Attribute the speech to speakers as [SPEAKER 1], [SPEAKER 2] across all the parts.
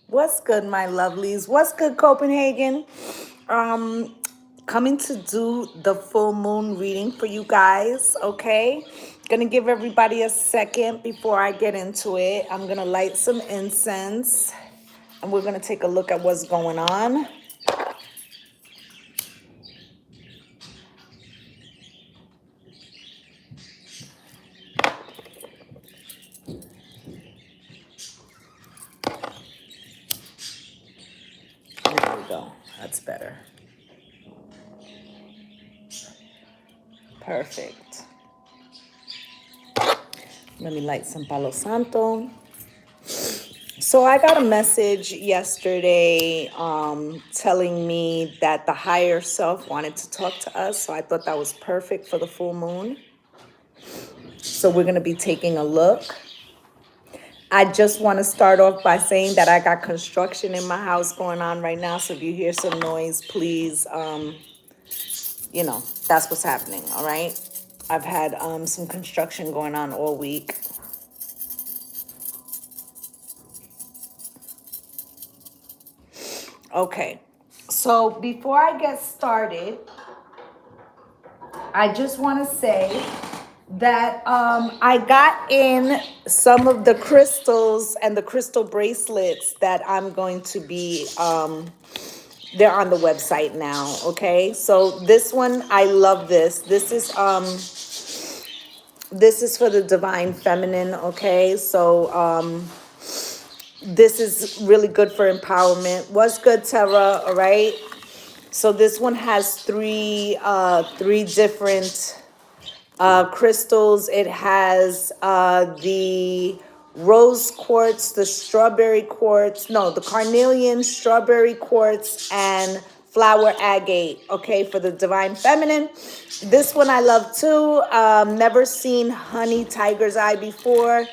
[SPEAKER 1] What's good, my lovelies? What's good, Copenhagen? Coming to do the full moon reading for you guys, okay? Gonna give everybody a second before I get into it. I'm gonna light some incense and we're gonna take a look at what's going on. There we go. That's better. Perfect. Let me light some Palo Santo. So I got a message yesterday telling me that the higher self wanted to talk to us. So I thought that was perfect for the full moon. So we're going to be taking a look. I just want to start off by saying that I got construction in my house going on right now. So if you hear some noise, please, that's what's happening. All right. I've had some construction going on all week. Okay. So before I get started, I just want to say that I got in some of the crystals and the crystal bracelets that I'm going to be, they're on the website now, okay? So this one, I love this. This is for the divine feminine, okay? So this is really good for empowerment. What's good, Tara, all right? So this one has three different crystals. It has the rose quartz, the strawberry quartz, no, the carnelian, strawberry quartz, and flower agate, okay, for the divine feminine. This one I love too. Never seen honey tiger's eye before.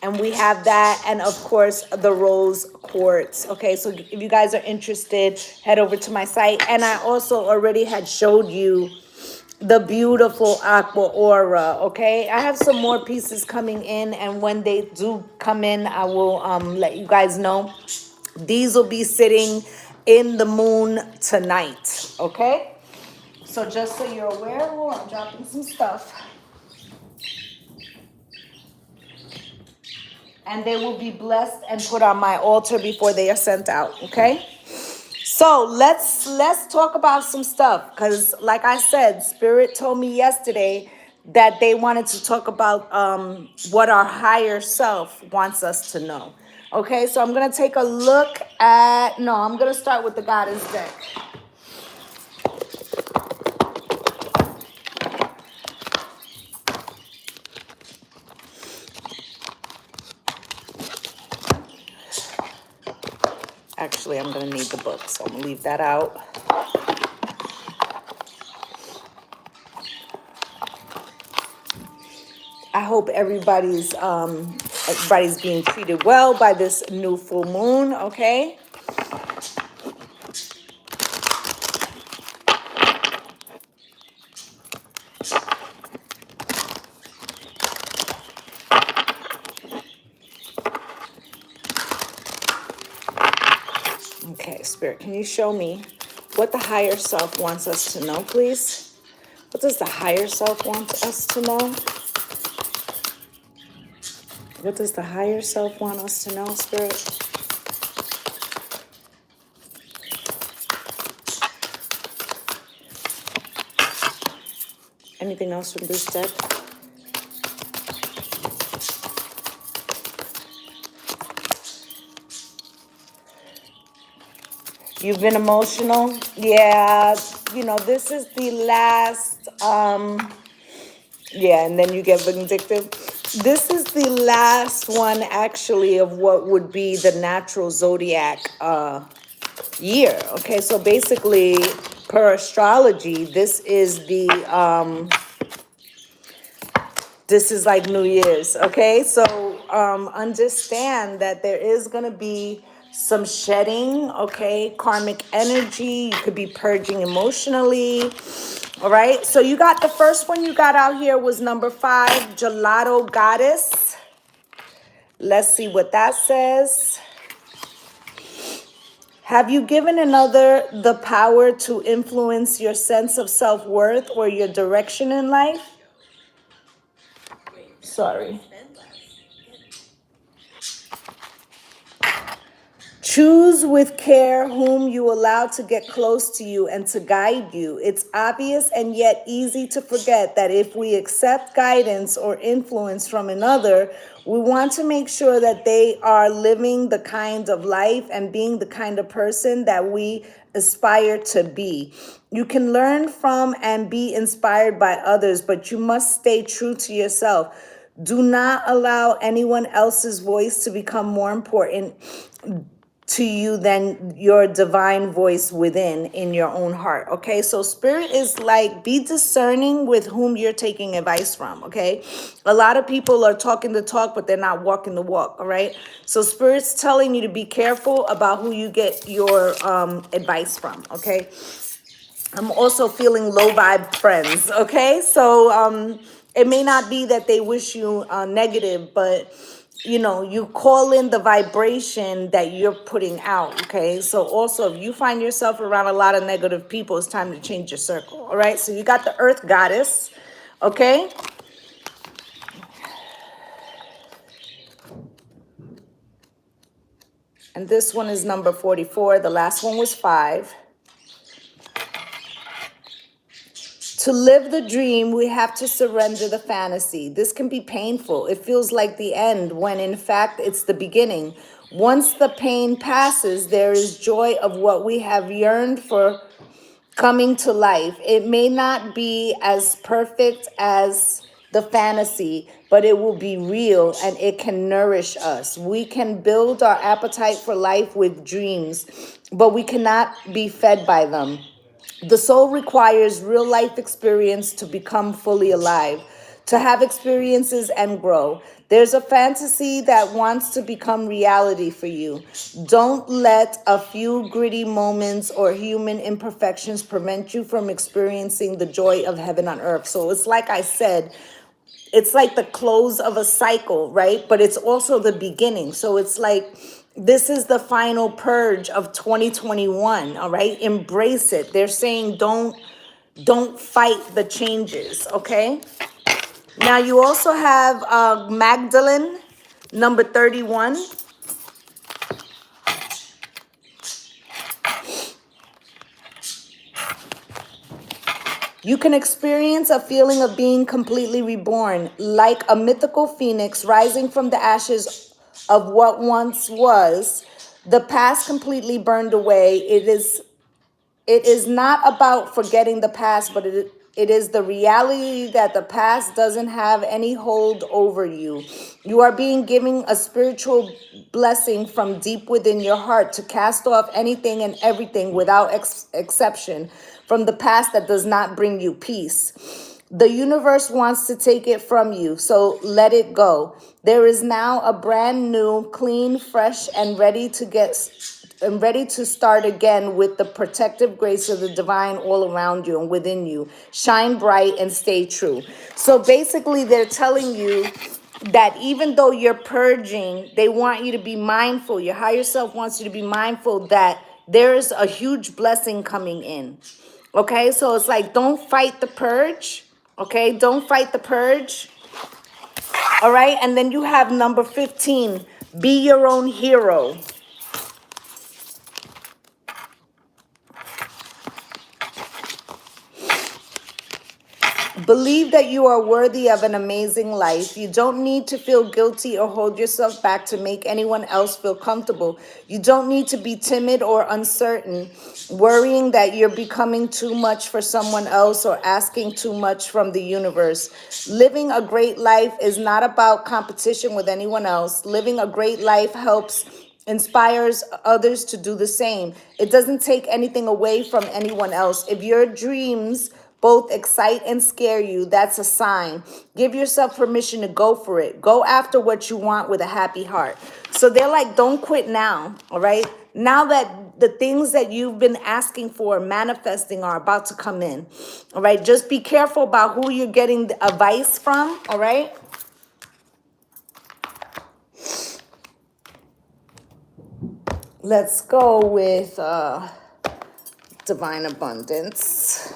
[SPEAKER 1] And we have that, and of course, the rose quartz. Okay, so if you guys are interested, head over to my site. And I also already had showed you the beautiful aqua aura. Okay, I have some more pieces coming in, and when they do come in, I will let you guys know. These will be sitting in the moon tonight. Okay, so just so you're aware, oh, I'm dropping some stuff, and they will be blessed and put on my altar before they are sent out. Okay, so let's talk about some stuff, because like I said, Spirit told me yesterday that they wanted to talk about what our higher self wants us to know. Okay, so I'm gonna take a look at, no, I'm gonna start with the Goddess deck. Actually, I'm gonna need the book, so I'm gonna leave that out. I hope everybody's being treated well by this new full moon, okay? Okay, Spirit, can you show me what the higher self wants us to know, please? What does the higher self want us to know? What does the higher self want us to know, Spirit? Anything else from this deck? You've been emotional? Yeah, this is the last, yeah, and then you get vindictive. This is the last one, actually, of what would be the natural zodiac year. Okay, so basically, per astrology, this is like New Year's. Okay, so understand that there is gonna be some shedding. Okay, karmic energy. You could be purging emotionally. All right, so you got the first one you got out here was number 5, Gelato Goddess. Let's see what that says. Have you given another the power to influence your sense of self-worth or your direction in life? Sorry. Choose with care whom you allow to get close to you and to guide you. It's obvious and yet easy to forget that if we accept guidance or influence from another, we want to make sure that they are living the kind of life and being the kind of person that we aspire to be. You can learn from and be inspired by others, but you must stay true to yourself. Do not allow anyone else's voice to become more important to you than your divine voice within in your own heart. Okay, so spirit is like, be discerning with whom you're taking advice from. Okay, a lot of people are talking the talk but they're not walking the walk. All right, so spirit's telling you to be careful about who you get your advice from. Okay, I'm also feeling low vibe friends. Okay, so it may not be that they wish you negative, but you know, you call in the vibration that you're putting out. Okay, so also if you find yourself around a lot of negative people, it's time to change your circle. All right, so you got the earth goddess. Okay, and this one is number 44. The last one was 5. To live the dream, we have to surrender the fantasy. This can be painful. It feels like the end when in fact it's the beginning. Once the pain passes, there is joy of what we have yearned for coming to life. It may not be as perfect as the fantasy, but it will be real and it can nourish us. We can build our appetite for life with dreams, but we cannot be fed by them. The soul requires real life experience to become fully alive, to have experiences and grow. There's a fantasy that wants to become reality for you. Don't let a few gritty moments or human imperfections prevent you from experiencing the joy of heaven on earth. So it's like I said, it's like the close of a cycle, right? But it's also the beginning. So it's like this is the final purge of 2021, all right? Embrace it. They're saying don't fight the changes, okay? Now you also have Magdalene, number 31. You can experience a feeling of being completely reborn, like a mythical phoenix rising from the ashes of what once was. The past completely burned away. It is not about forgetting the past, but it is the reality that the past doesn't have any hold over you. You are being given a spiritual blessing from deep within your heart to cast off anything and everything without exception from the past that does not bring you peace. The universe wants to take it from you, so let it go. There is now a brand new, clean, fresh, and ready to start again with the protective grace of the divine all around you and within you. Shine bright and stay true. So basically, they're telling you that even though you're purging, they want you to be mindful. Your higher self wants you to be mindful that there's a huge blessing coming in. Okay, so it's like, don't fight the purge. Okay, don't fight the purge. All right, and then you have number 15, be your own hero. Believe that you are worthy of an amazing life. You don't need to feel guilty or hold yourself back to make anyone else feel comfortable. You don't need to be timid or uncertain, worrying that you're becoming too much for someone else or asking too much from the universe. Living a great life is not about competition with anyone else. Living a great life helps inspires others to do the same. It doesn't take anything away from anyone else. If your dreams both excite and scare you, that's a sign. Give yourself permission to go for it. Go after what you want with a happy heart. So they're like, don't quit now, all right? Now that the things that you've been asking for, manifesting, are about to come in, all right? Just be careful about who you're getting the advice from, all right? Let's go with divine abundance.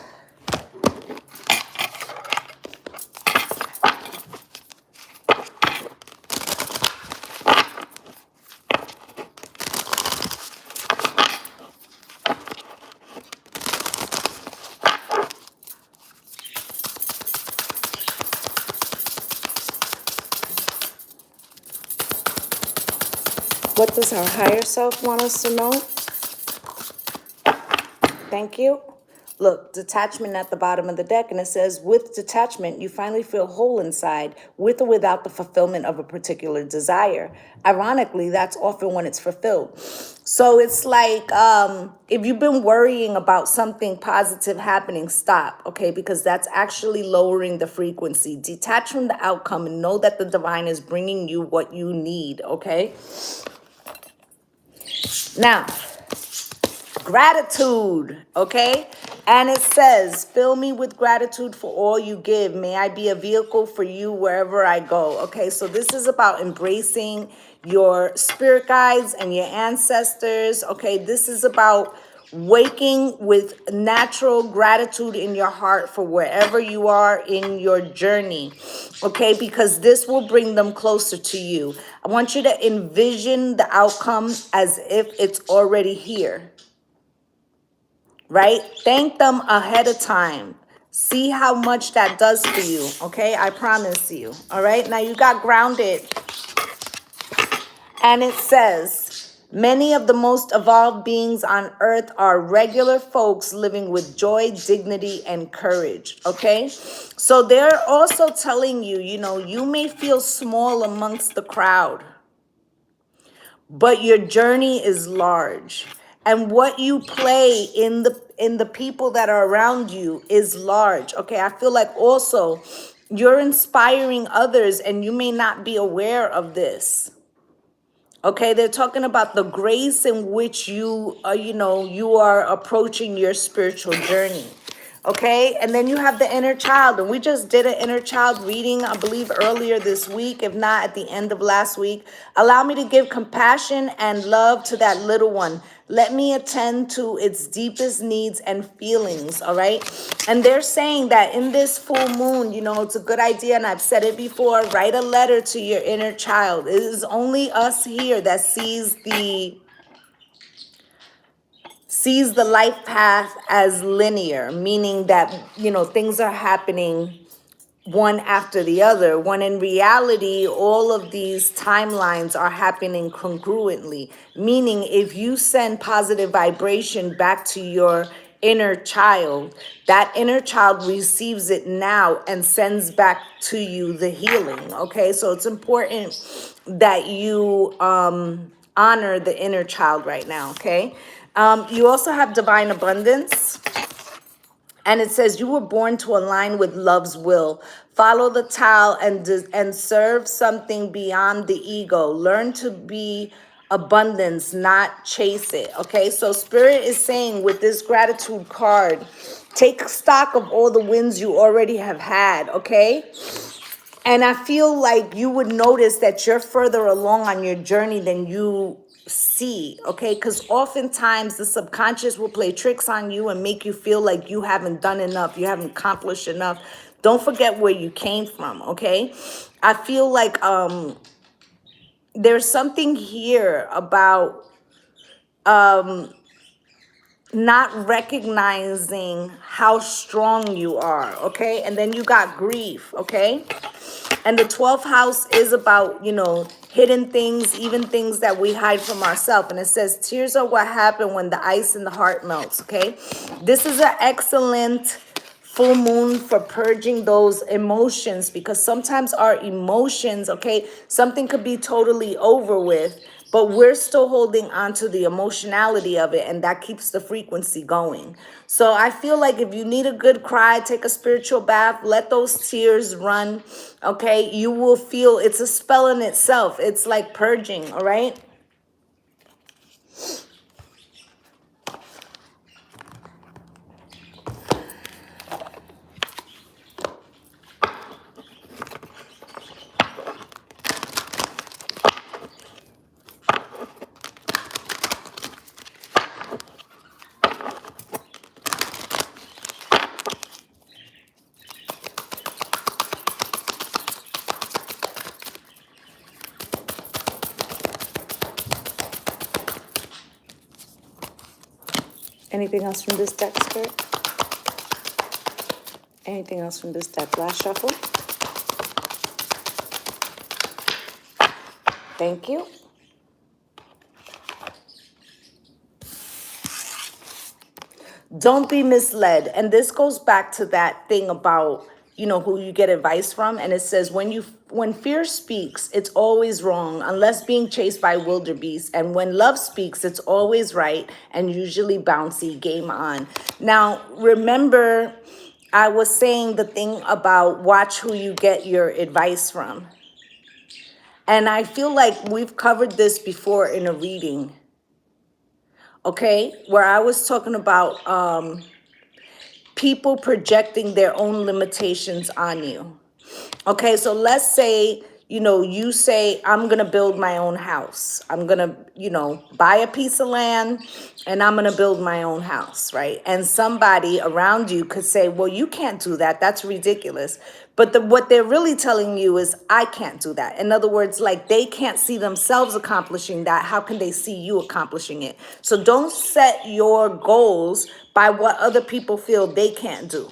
[SPEAKER 1] What does our higher self want us to know? Thank you. Look, detachment at the bottom of the deck, and it says, with detachment, you finally feel whole inside, with or without the fulfillment of a particular desire. Ironically, that's often when it's fulfilled. So it's like, if you've been worrying about something positive happening, stop, okay? Because that's actually lowering the frequency. Detach from the outcome and know that the divine is bringing you what you need, okay? Now, gratitude, okay? And it says, fill me with gratitude for all you give. May I be a vehicle for you wherever I go. Okay, so this is about embracing your spirit guides and your ancestors. Okay, this is about waking with natural gratitude in your heart for wherever you are in your journey. Okay, because this will bring them closer to you. I want you to envision the outcome as if it's already here. Right? Thank them ahead of time. See how much that does for you. Okay? I promise you. All right? Now you got grounded. And it says, many of the most evolved beings on earth are regular folks living with joy, dignity, and courage. Okay? So they're also telling you, you know, you may feel small amongst the crowd, but your journey is large, and what you play in the people that are around you is large. Okay, I feel like also you're inspiring others and you may not be aware of this. Okay, they're talking about the grace in which you you are approaching your spiritual journey. Okay, and then you have the inner child, and we just did an inner child reading, I believe, earlier this week, if not at the end of last week. Allow me to give compassion and love to that little one. Let me attend to its deepest needs and feelings, all right? And they're saying that in this full moon, you know, it's a good idea, and I've said it before, write a letter to your inner child. It is only us here that sees the life path as linear, meaning that, you know, things are happening one after the other, when in reality, all of these timelines are happening congruently. Meaning, if you send positive vibration back to your inner child, that inner child receives it now and sends back to you the healing. Okay, so it's important that you honor the inner child right now. Okay, you also have divine abundance. And it says, you were born to align with love's will. Follow the Tao and serve something beyond the ego. Learn to be abundance, not chase it. Okay, so Spirit is saying with this gratitude card, take stock of all the wins you already have had. Okay. And I feel like you would notice that you're further along on your journey than you see, okay? Because oftentimes the subconscious will play tricks on you and make you feel like you haven't done enough, you haven't accomplished enough. Don't forget where you came from, okay? I feel like there's something here about not recognizing how strong you are, okay? And then you got grief, okay? And the 12th house is about, you know, hidden things, even things that we hide from ourselves. And it says, tears are what happen when the ice in the heart melts, okay? This is an excellent full moon for purging those emotions, because sometimes our emotions, okay, something could be totally over with, but we're still holding on to the emotionality of it, and that keeps the frequency going. So I feel like if you need a good cry, take a spiritual bath, let those tears run, okay? You will feel it's a spell in itself. It's like purging, all right? Anything else from this deck, Spirit? Anything else from this deck? Last shuffle. Thank you. Don't be misled. And this goes back to that thing about, who you get advice from. And it says, when fear speaks, it's always wrong, unless being chased by wildebeest. And when love speaks, it's always right and usually bouncy. Game on. Now, remember, I was saying the thing about watch who you get your advice from. And I feel like we've covered this before in a reading. Okay, where I was talking about people projecting their own limitations on you. Okay, so let's say, you say, I'm going to build my own house. I'm going to, buy a piece of land and I'm going to build my own house, right? And somebody around you could say, well, you can't do that. That's ridiculous. But what they're really telling you is, I can't do that. In other words, like they can't see themselves accomplishing that. How can they see you accomplishing it? So don't set your goals by what other people feel they can't do.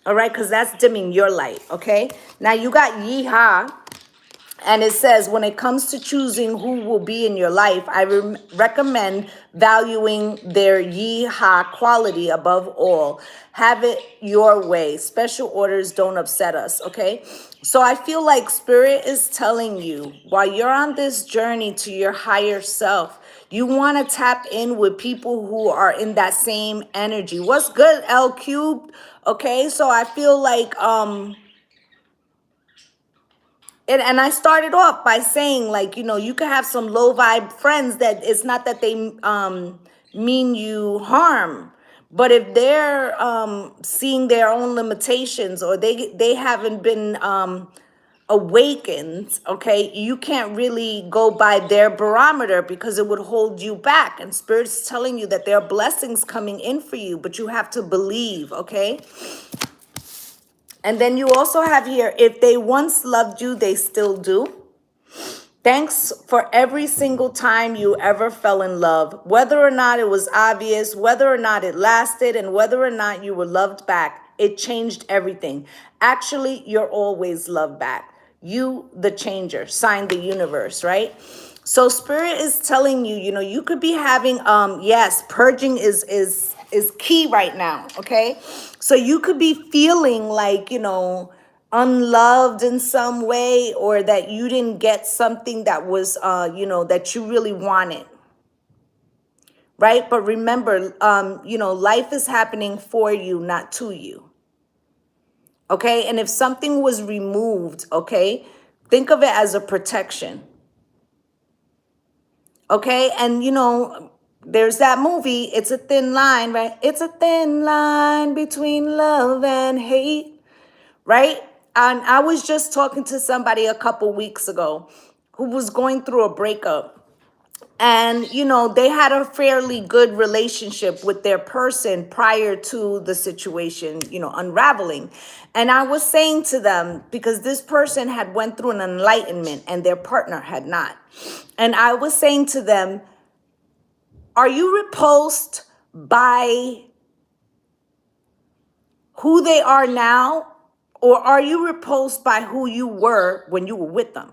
[SPEAKER 1] All right, because that's dimming your light, okay? Now you got Yeehaw, and it says, when it comes to choosing who will be in your life, I recommend valuing their Yeehaw quality above all. Have it your way. Special orders don't upset us, okay? So I feel like Spirit is telling you, while you're on this journey to your higher self, you want to tap in with people who are in that same energy. What's good, L Cube? Okay, so I feel like and I started off by saying, like, you could have some low vibe friends that it's not that they mean you harm, but if they're seeing their own limitations, or they haven't been awakened, okay, you can't really go by their barometer because it would hold you back. And Spirit's telling you that there are blessings coming in for you, but you have to believe, okay? And then you also have here, if they once loved you, they still do. Thanks for every single time you ever fell in love, whether or not it was obvious, whether or not it lasted, and whether or not you were loved back. It changed everything. Actually, you're always loved back. You, the changer, sign the universe, right? So Spirit is telling you, you could be having, yes, purging is key right now, okay? So you could be feeling like, unloved in some way, or that you didn't get something that was, that you really wanted, right? But remember, life is happening for you, not to you, okay? And if something was removed, okay, think of it as a protection, okay? And, there's that movie, It's a Thin Line, right? It's a thin line between love and hate, right? And I was just talking to somebody a couple weeks ago who was going through a breakup. And, they had a fairly good relationship with their person prior to the situation, unraveling. And I was saying to them, because this person had went through an enlightenment and their partner had not. And I was saying to them, are you repulsed by who they are now? Or are you repulsed by who you were when you were with them?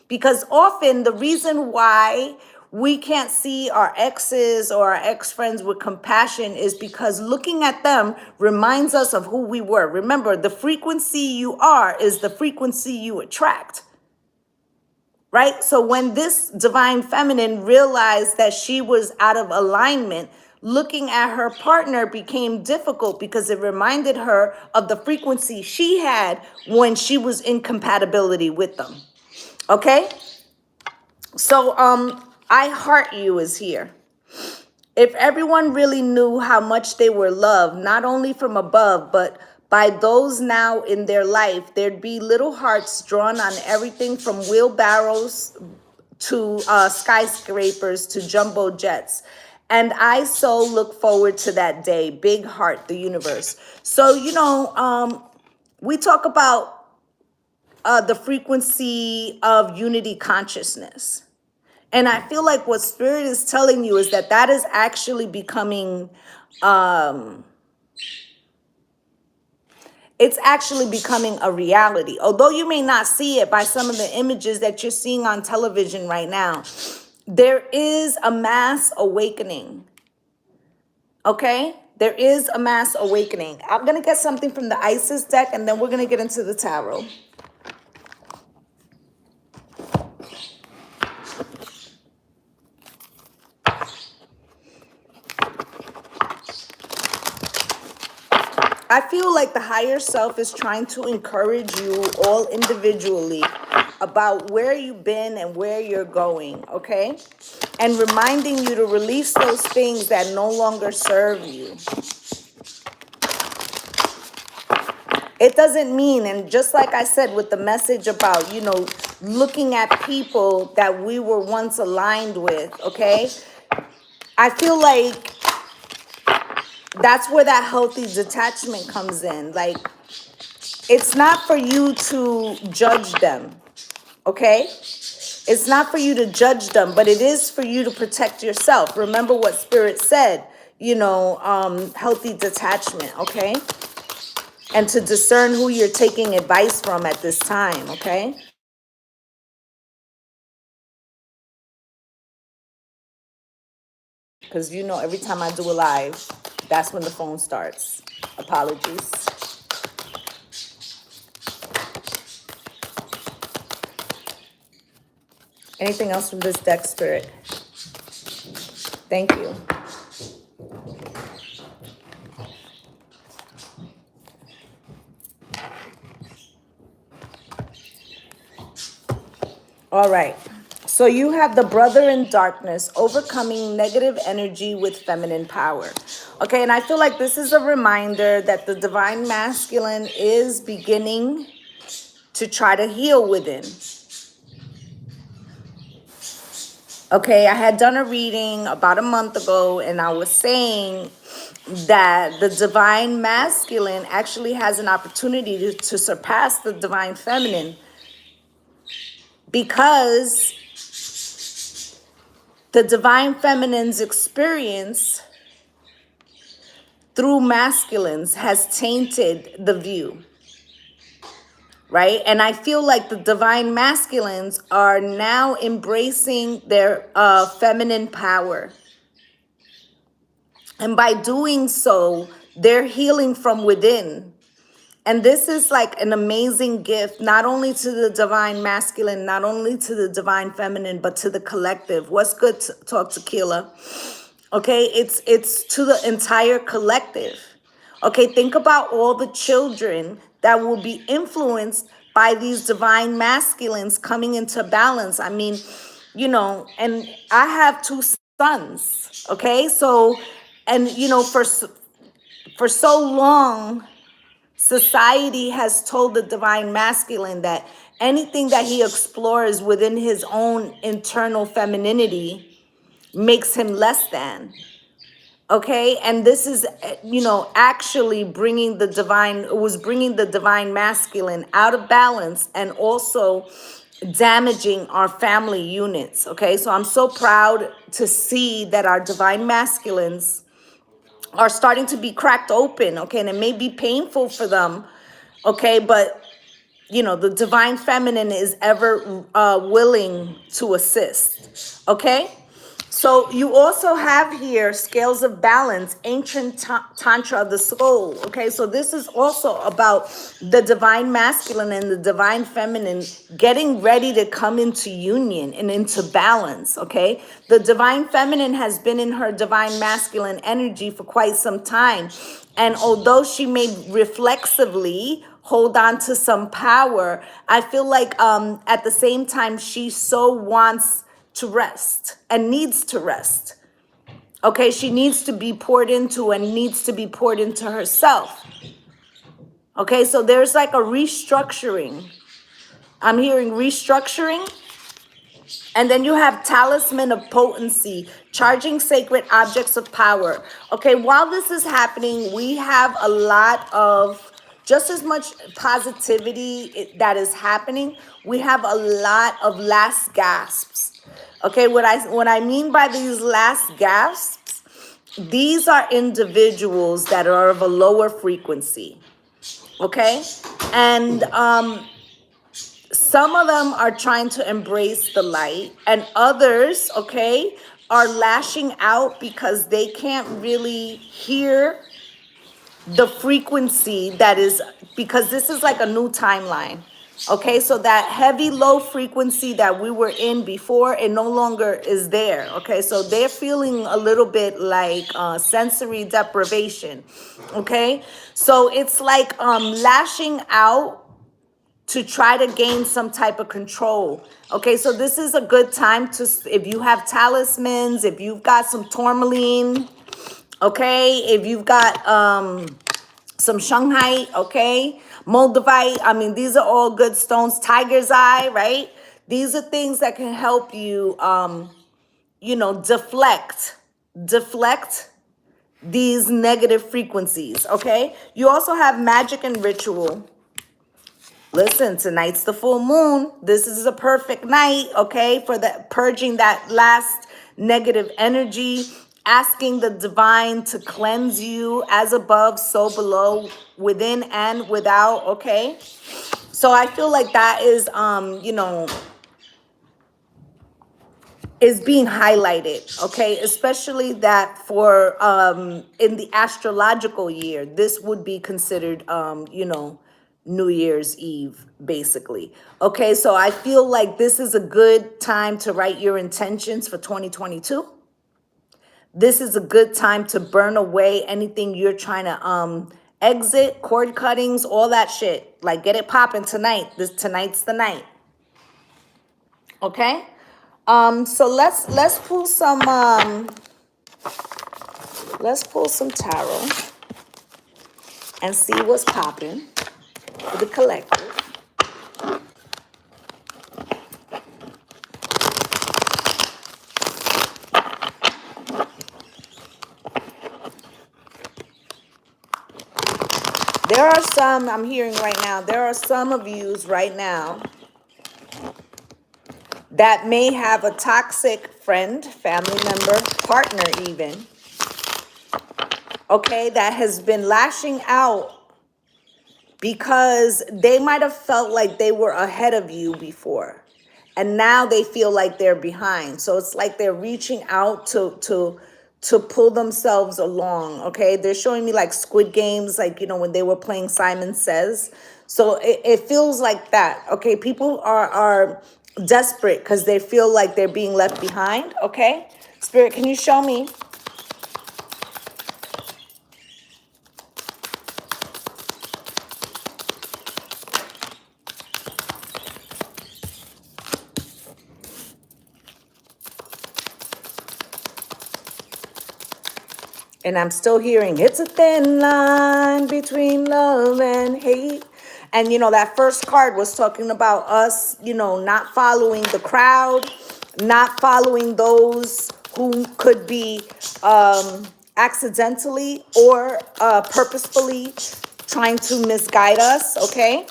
[SPEAKER 1] Because often the reason why we can't see our exes or our ex-friends with compassion is because looking at them reminds us of who we were. Remember, the frequency you are is the frequency you attract. Right? So when this divine feminine realized that she was out of alignment, looking at her partner became difficult because it reminded her of the frequency she had when she was in compatibility with them. Okay? So I Heart You is here. If everyone really knew how much they were loved, not only from above, but by those now in their life, there'd be little hearts drawn on everything from wheelbarrows to skyscrapers to jumbo jets. And I so look forward to that day. Big heart, the universe. So, we talk about the frequency of unity consciousness. And I feel like what Spirit is telling you is that that is actually becoming, it's actually becoming a reality. Although you may not see it by some of the images that you're seeing on television right now, there is a mass awakening. Okay? There is a mass awakening. I'm going to get something from the Isis deck, and then we're going to get into the tarot. I feel like the higher self is trying to encourage you all individually about where you've been and where you're going, okay? And reminding you to release those things that no longer serve you. It doesn't mean, and just like I said with the message about, you know, looking at people that we were once aligned with, okay? I feel like that's where that healthy detachment comes in. Like, it's not for you to judge them, okay? It's not for you to judge them, but it is for you to protect yourself. Remember what Spirit said, you know, healthy detachment, okay? And to discern who you're taking advice from at this time, okay? Because, you know, every time I do a live, that's when the phone starts. Apologies. Anything else from this deck, Spirit? Thank you. All right. So you have the brother in darkness, overcoming negative energy with feminine power. Okay, and I feel like this is a reminder that the divine masculine is beginning to try to heal within. Okay, I had done a reading about a month ago, and I was saying that the divine masculine actually has an opportunity to surpass the divine feminine, because the divine feminine's experience through masculines has tainted the view, right? And I feel like the divine masculines are now embracing their feminine power. And by doing so, they're healing from within. And this is like an amazing gift, not only to the divine masculine, not only to the divine feminine, but to the collective. What's good, Talk Tequila? Okay, it's to the entire collective. Okay, think about all the children that will be influenced by these divine masculines coming into balance. I mean, you know, and I have two sons, okay? So, and you know, for so long, society has told the divine masculine that anything that he explores within his own internal femininity makes him less than. Okay, and this is, you know, actually bringing the divine, it was bringing the divine masculine out of balance and also damaging our family units. Okay, so I'm so proud to see that our divine masculines are starting to be cracked open. Okay, and it may be painful for them. Okay, but you know, the divine feminine is ever willing to assist. Okay, so you also have here scales of balance, ancient tantra of the soul. Okay, so this is also about the divine masculine and the divine feminine getting ready to come into union and into balance. Okay, the divine feminine has been in her divine masculine energy for quite some time, and although she may reflexively hold on to some power, I feel like at the same time she so wants to rest and needs to rest. Okay, she needs to be poured into and needs to be poured into herself. Okay, so there's like a restructuring. I'm hearing restructuring. And then you have talisman of potency, charging sacred objects of power. Okay, while this is happening, we have a lot of, just as much positivity that is happening, we have a lot of last gasps. Okay, what I mean by these last gasps, these are individuals that are of a lower frequency. Okay, and some of them are trying to embrace the light, and others, okay, are lashing out because they can't really hear the frequency that is, because this is like a new timeline. Okay, so that heavy low frequency that we were in before, it no longer is there. Okay, so they're feeling a little bit like sensory deprivation. Okay, so it's like lashing out to try to gain some type of control. Okay, so this is a good time to, if you have talismans, if you've got some tourmaline, okay, if you've got some Shanghai, okay, Moldavite, I mean, these are all good stones. Tiger's eye, right? These are things that can help you, you know, deflect these negative frequencies, okay? You also have magic and ritual. Listen, tonight's the full moon. This is a perfect night, okay, for the purging that last negative energy, asking the divine to cleanse you as above, so below, within and without, okay? So I feel like that is, you know, is being highlighted, okay? Especially that for in the astrological year, this would be considered you know, New Year's Eve, basically. Okay, so I feel like this is a good time to write your intentions for 2022. This is a good time to burn away anything you're trying to exit, cord cuttings, all that shit. Like, get it popping tonight. Tonight's the night. Okay? So let's pull some tarot and see what's popping for the collective. There are some, I'm hearing right now, there are some of yous right now that may have a toxic friend, family member, partner even, okay, that has been lashing out because they might have felt like they were ahead of you before. And now they feel like they're behind. So it's like they're reaching out to pull themselves along, okay? They're showing me like Squid Games, like, you know, when they were playing Simon Says. So it feels like that, okay? People are desperate because they feel like they're being left behind, okay? Spirit, can you show me? And I'm still hearing, it's a thin line between love and hate. And, you know, that first card was talking about us, you know, not following the crowd, not following those who could be accidentally or purposefully trying to misguide us, okay?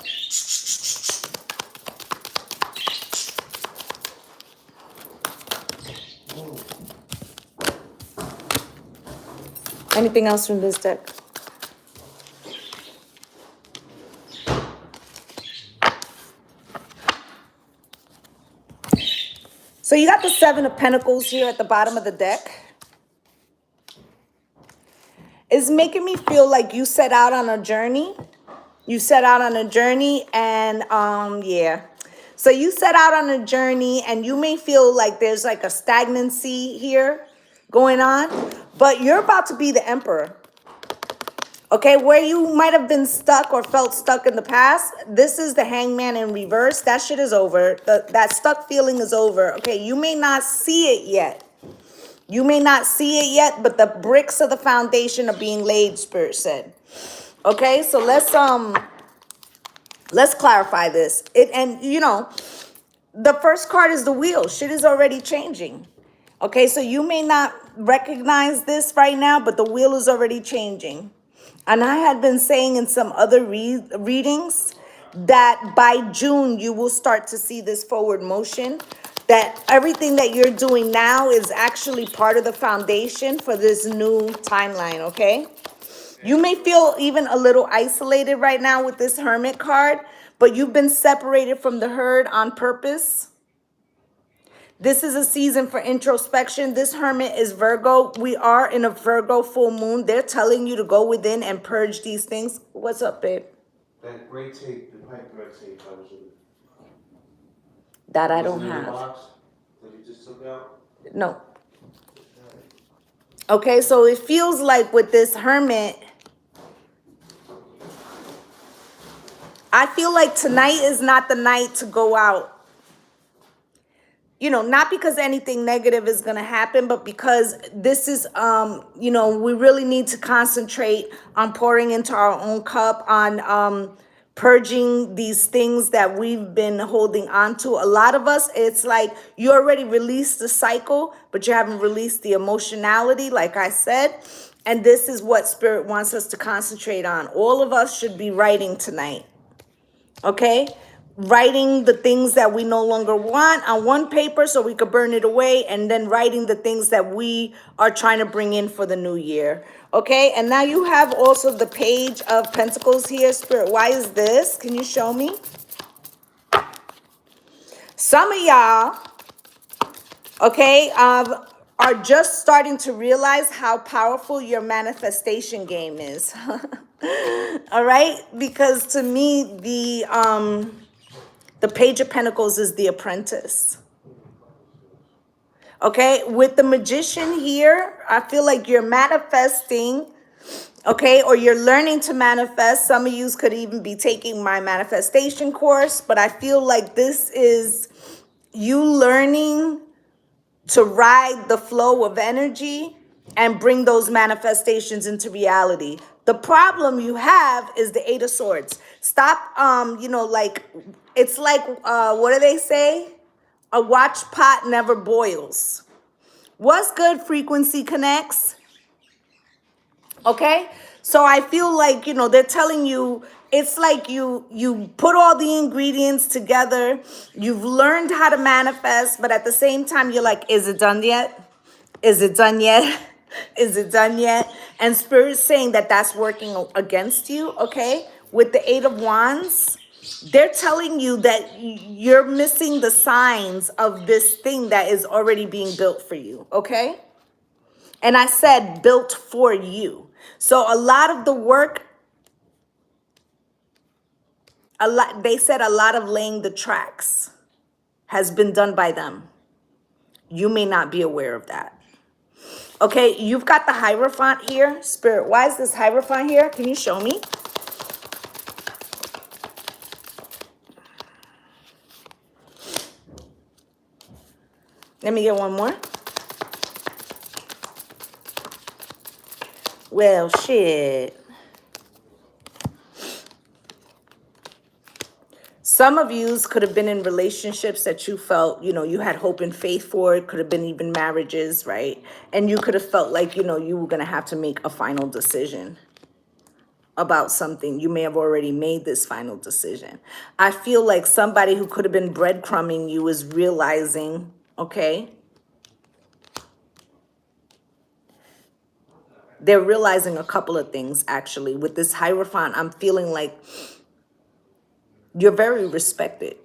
[SPEAKER 1] Anything else from this deck? So you got the Seven of Pentacles here at the bottom of the deck. It's making me feel like you set out on a journey. You set out on a journey and yeah. So you set out on a journey and you may feel like there's like a stagnancy here going on, but you're about to be the emperor. Okay, where you might have been stuck or felt stuck in the past, this is the Hangman in reverse. That shit is over. That stuck feeling is over. Okay, you may not see it yet. You may not see it yet, but the bricks of the foundation are being laid, Spirit said. Okay, so let's clarify this. And you know, the first card is the wheel. Shit is already changing. Okay, so you may not recognize this right now, but the wheel is already changing. And I had been saying in some other readings that by June, you will start to see this forward motion. that everything that you're doing now is actually part of the foundation for this new timeline, okay? You may feel even a little isolated right now with this Hermit card, but you've been separated from the herd on purpose. This is a season for introspection. This Hermit is Virgo. We are in a Virgo full moon. They're telling you to go within and purge these things. What's up, babe?
[SPEAKER 2] That gray tape, the pipe thread tape, that was it.
[SPEAKER 1] That I don't
[SPEAKER 2] Was it in the
[SPEAKER 1] have.
[SPEAKER 2] box that you just took out?
[SPEAKER 1] No. Okay, so it feels like with this Hermit, I feel like tonight is not the night to go out. You know, not because anything negative is going to happen, but because this is, you know, we really need to concentrate on pouring into our own cup, on purging these things that we've been holding on to. A lot of us, it's like you already released the cycle, but you haven't released the emotionality, like I said. And this is what Spirit wants us to concentrate on. All of us should be writing tonight. Okay? Writing the things that we no longer want on one paper so we could burn it away, and then writing the things that we are trying to bring in for the new year. Okay? And now you have also the Page of Pentacles here, Spirit. Why is this? Can you show me? Some of y'all, okay, are just starting to realize how powerful your manifestation game is. All right? Because to me, the Page of Pentacles is the apprentice. Okay, with the Magician here, I feel like you're manifesting, okay, or you're learning to manifest. Some of you could even be taking my manifestation course, but I feel like this is you learning to ride the flow of energy and bring those manifestations into reality. The problem you have is the Eight of Swords. Stop, you know, like, it's like, what do they say? A watch pot never boils. What's good, Frequency Connects? Okay? So I feel like, you know, they're telling you, it's like you put all the ingredients together. You've learned how to manifest, but at the same time, you're like, is it done yet? Is it done yet? Is it done yet? And Spirit's saying that that's working against you, okay? With the Eight of Wands, they're telling you that you're missing the signs of this thing that is already being built for you, okay? And I said built for you. So a lot of the work, they said a lot of laying the tracks has been done by them. You may not be aware of that. Okay, you've got the Hierophant here. Spirit, why is this Hierophant here? Can you show me? Let me get one more. Well, shit. Some of yous could have been in relationships that you felt, you know, you had hope and faith for. It could have been even marriages, right? And you could have felt like, you know, you were going to have to make a final decision about something. You may have already made this final decision. I feel like somebody who could have been breadcrumbing you is realizing, okay, they're realizing a couple of things, actually. With this Hierophant, I'm feeling like you're very respected.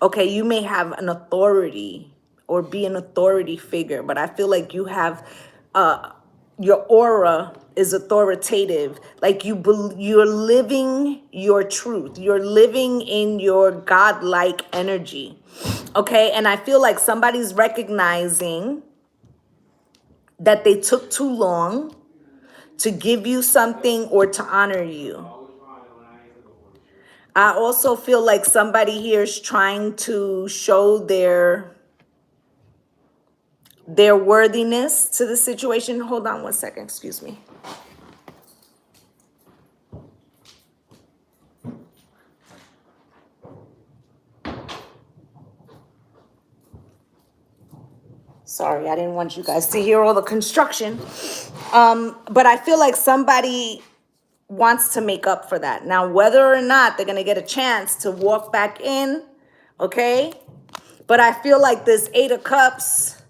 [SPEAKER 1] Okay, you may have an authority or be an authority figure, but I feel like you have, your aura is authoritative. Like you're living your truth. You're living in your godlike energy. Okay, and I feel like somebody's recognizing that they took too long to give you something or to honor you. I also feel like somebody here is trying to show their worthiness to the situation. Hold on one second, excuse me. Sorry, I didn't want you guys to hear all the construction. But I feel like somebody wants to make up for that. Now, whether or not they're going to get a chance to walk back in, okay? But I feel like this Eight of Cups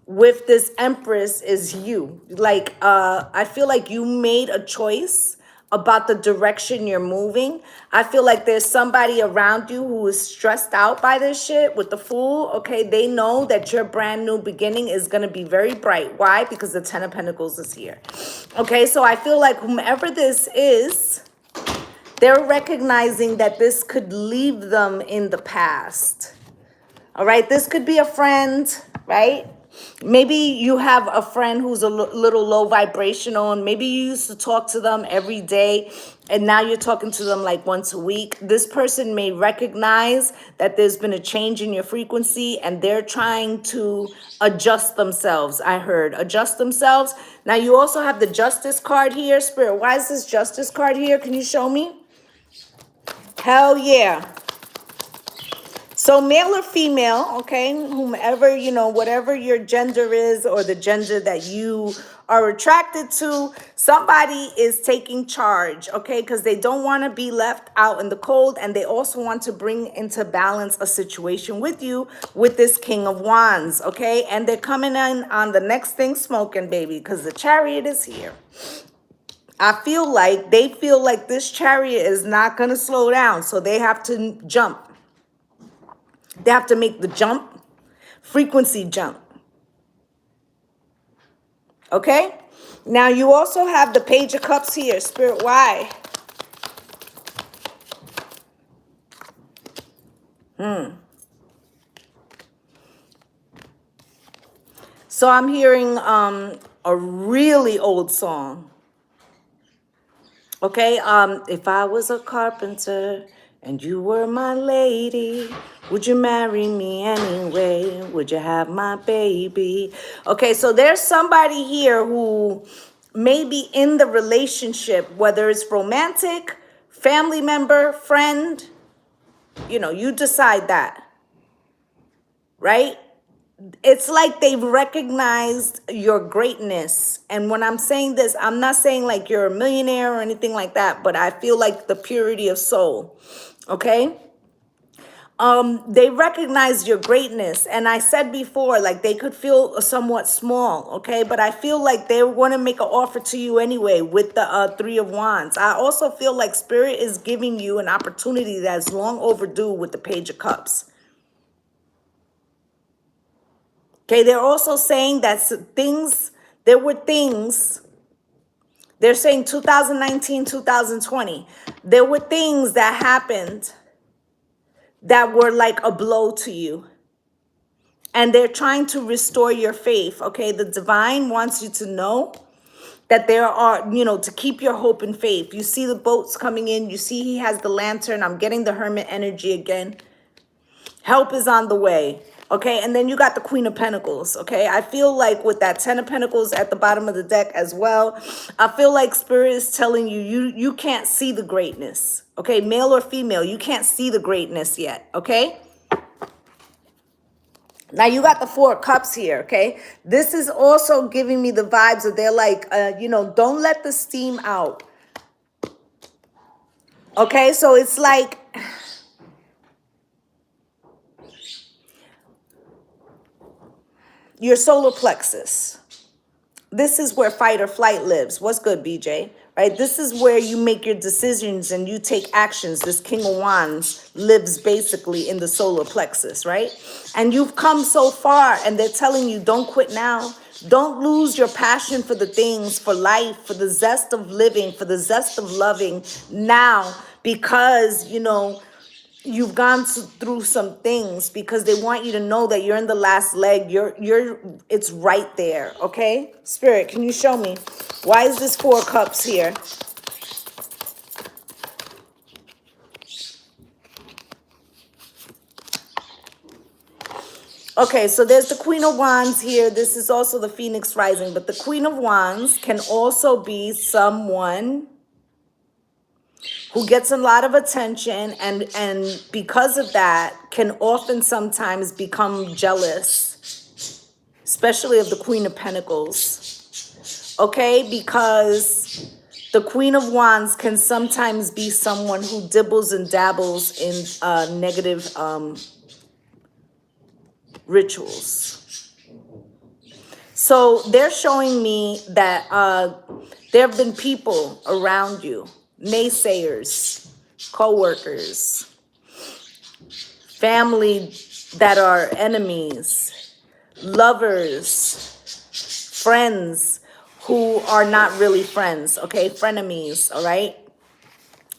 [SPEAKER 1] with this Empress is you. Like, I feel like you made a choice about the direction you're moving. I feel like there's somebody around you who is stressed out by this shit with the Fool, okay? They know that your brand new beginning is going to be very bright. Why? Because the Ten of Pentacles is here. Okay, so I feel like whomever this is, they're recognizing that this could leave them in the past. All right, this could be a friend, right? Maybe you have a friend who's a little low vibrational, and maybe you used to talk to them every day, and now you're talking to them like once a week. This person may recognize that there's been a change in your frequency, and they're trying to adjust themselves. I heard adjust themselves. Now you also have the Justice card here. Spirit, why is this Justice card here? Can you show me? Hell yeah. So male or female, okay, whomever, you know, whatever your gender is or the gender that you are attracted to, somebody is taking charge, okay, because they don't want to be left out in the cold, and they also want to bring into balance a situation with you with this King of Wands, okay, and they're coming in on the next thing smoking, baby, because the Chariot is here. I feel like they feel like this Chariot is not going to slow down, so they have to jump. They have to make the jump, frequency jump. Okay? Now you also have the Page of Cups here. Spirit, why? So I'm hearing a really old song. Okay, if I was a carpenter and you were my lady, would you marry me anyway? Would you have my baby? Okay, so there's somebody here who may be in the relationship, whether it's romantic, family member, friend, you know, you decide that, right? It's like they've recognized your greatness. And when I'm saying this, I'm not saying like you're a millionaire or anything like that, but I feel like the purity of soul. Okay? They recognize your greatness. And I said before, like they could feel somewhat small, okay? But I feel like they want to make an offer to you anyway with the Three of Wands. I also feel like Spirit is giving you an opportunity that's long overdue with the Page of Cups. Okay, they're also saying that there were things, they're saying 2019, 2020, there were things that happened that were like a blow to you. And they're trying to restore your faith, okay? The divine wants you to know that there are, you know, to keep your hope and faith. You see the boats coming in. You see he has the lantern. I'm getting the Hermit energy again. Help is on the way. Okay, and then you got the Queen of Pentacles, okay? I feel like with that Ten of Pentacles at the bottom of the deck as well, I feel like Spirit is telling you, you can't see the greatness, okay? Male or female, you can't see the greatness yet, okay? Now you got the Four of Cups here, okay? This is also giving me the vibes that they're like, you know, don't let the steam out. Okay, so it's like your solar plexus. This is where fight or flight lives. What's good, BJ? Right? This is where you make your decisions and you take actions. This King of Wands lives basically in the solar plexus, right? And you've come so far, and they're telling you, don't quit now. Don't lose your passion for the things, for life, for the zest of living, for the zest of loving now, because, you know, you've gone through some things, because they want you to know that you're in the last leg. It's right there, okay? Spirit, can you show me? Why is this Four Cups here? Okay, so there's the Queen of Wands here. This is also the Phoenix Rising, but the Queen of Wands can also be someone who gets a lot of attention, and because of that can often sometimes become jealous, especially of the Queen of Pentacles. Okay, because The Queen of Wands can sometimes be someone who dibbles and dabbles in negative rituals. So they're showing me that there have been people around you, naysayers, co-workers, family that are enemies, lovers, friends who are not really friends, okay? Frenemies, all right?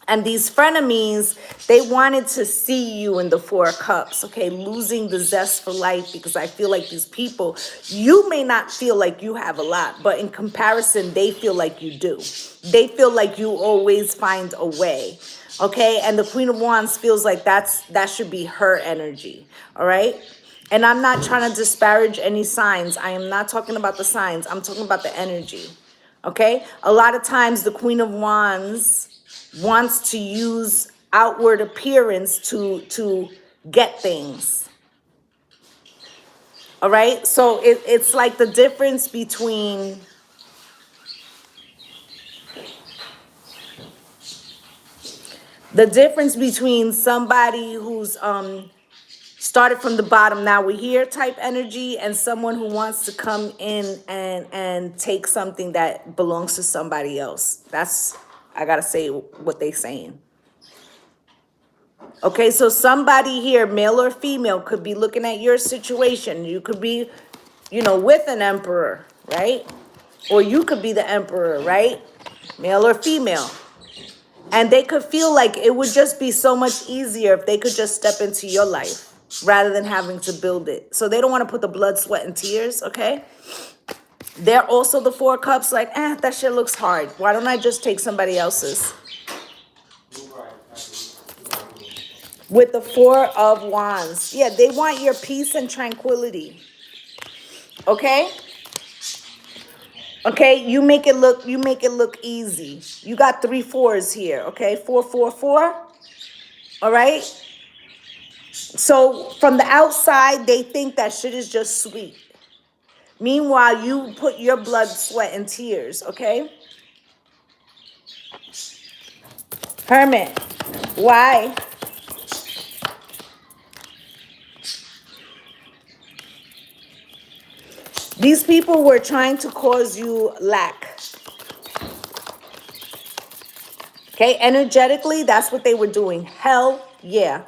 [SPEAKER 1] And these frenemies, they wanted to see you in the Four of Cups, okay? Losing the zest for life, because I feel like these people, you may not feel like you have a lot, but in comparison, they feel like you do. They feel like you always find a way, okay? And the Queen of Wands feels like that should be her energy, all right? And I'm not trying to disparage any signs. I am not talking about the signs. I'm talking about the energy, okay? A lot of times the Queen of Wands wants to use outward appearance to get things. All right? So it's like the difference between somebody who's started from the bottom, now we're here type energy, and someone who wants to come in and take something that belongs to somebody else. That's, I gotta say what they saying. Okay, so somebody here, male or female, could be looking at your situation. You could be, with an emperor, right? Or you could be the emperor, right? Male or female. And they could feel like it would just be so much easier if they could just step into your life rather than having to build it. So they don't want to put the blood, sweat, and tears, okay? They're also the Four of Cups, like, that shit looks hard. Why don't I just take somebody else's? With the Four of Wands. Yeah, they want your peace and tranquility. Okay? Okay, you make it look easy. You got 3 4s here, okay? 4 4 4. All right? So from the outside, they think that shit is just sweet. Meanwhile, you put your blood, sweat, and tears, okay? Hermit. Why? These people were trying to cause you lack. Okay, energetically, that's what they were doing. Hell yeah.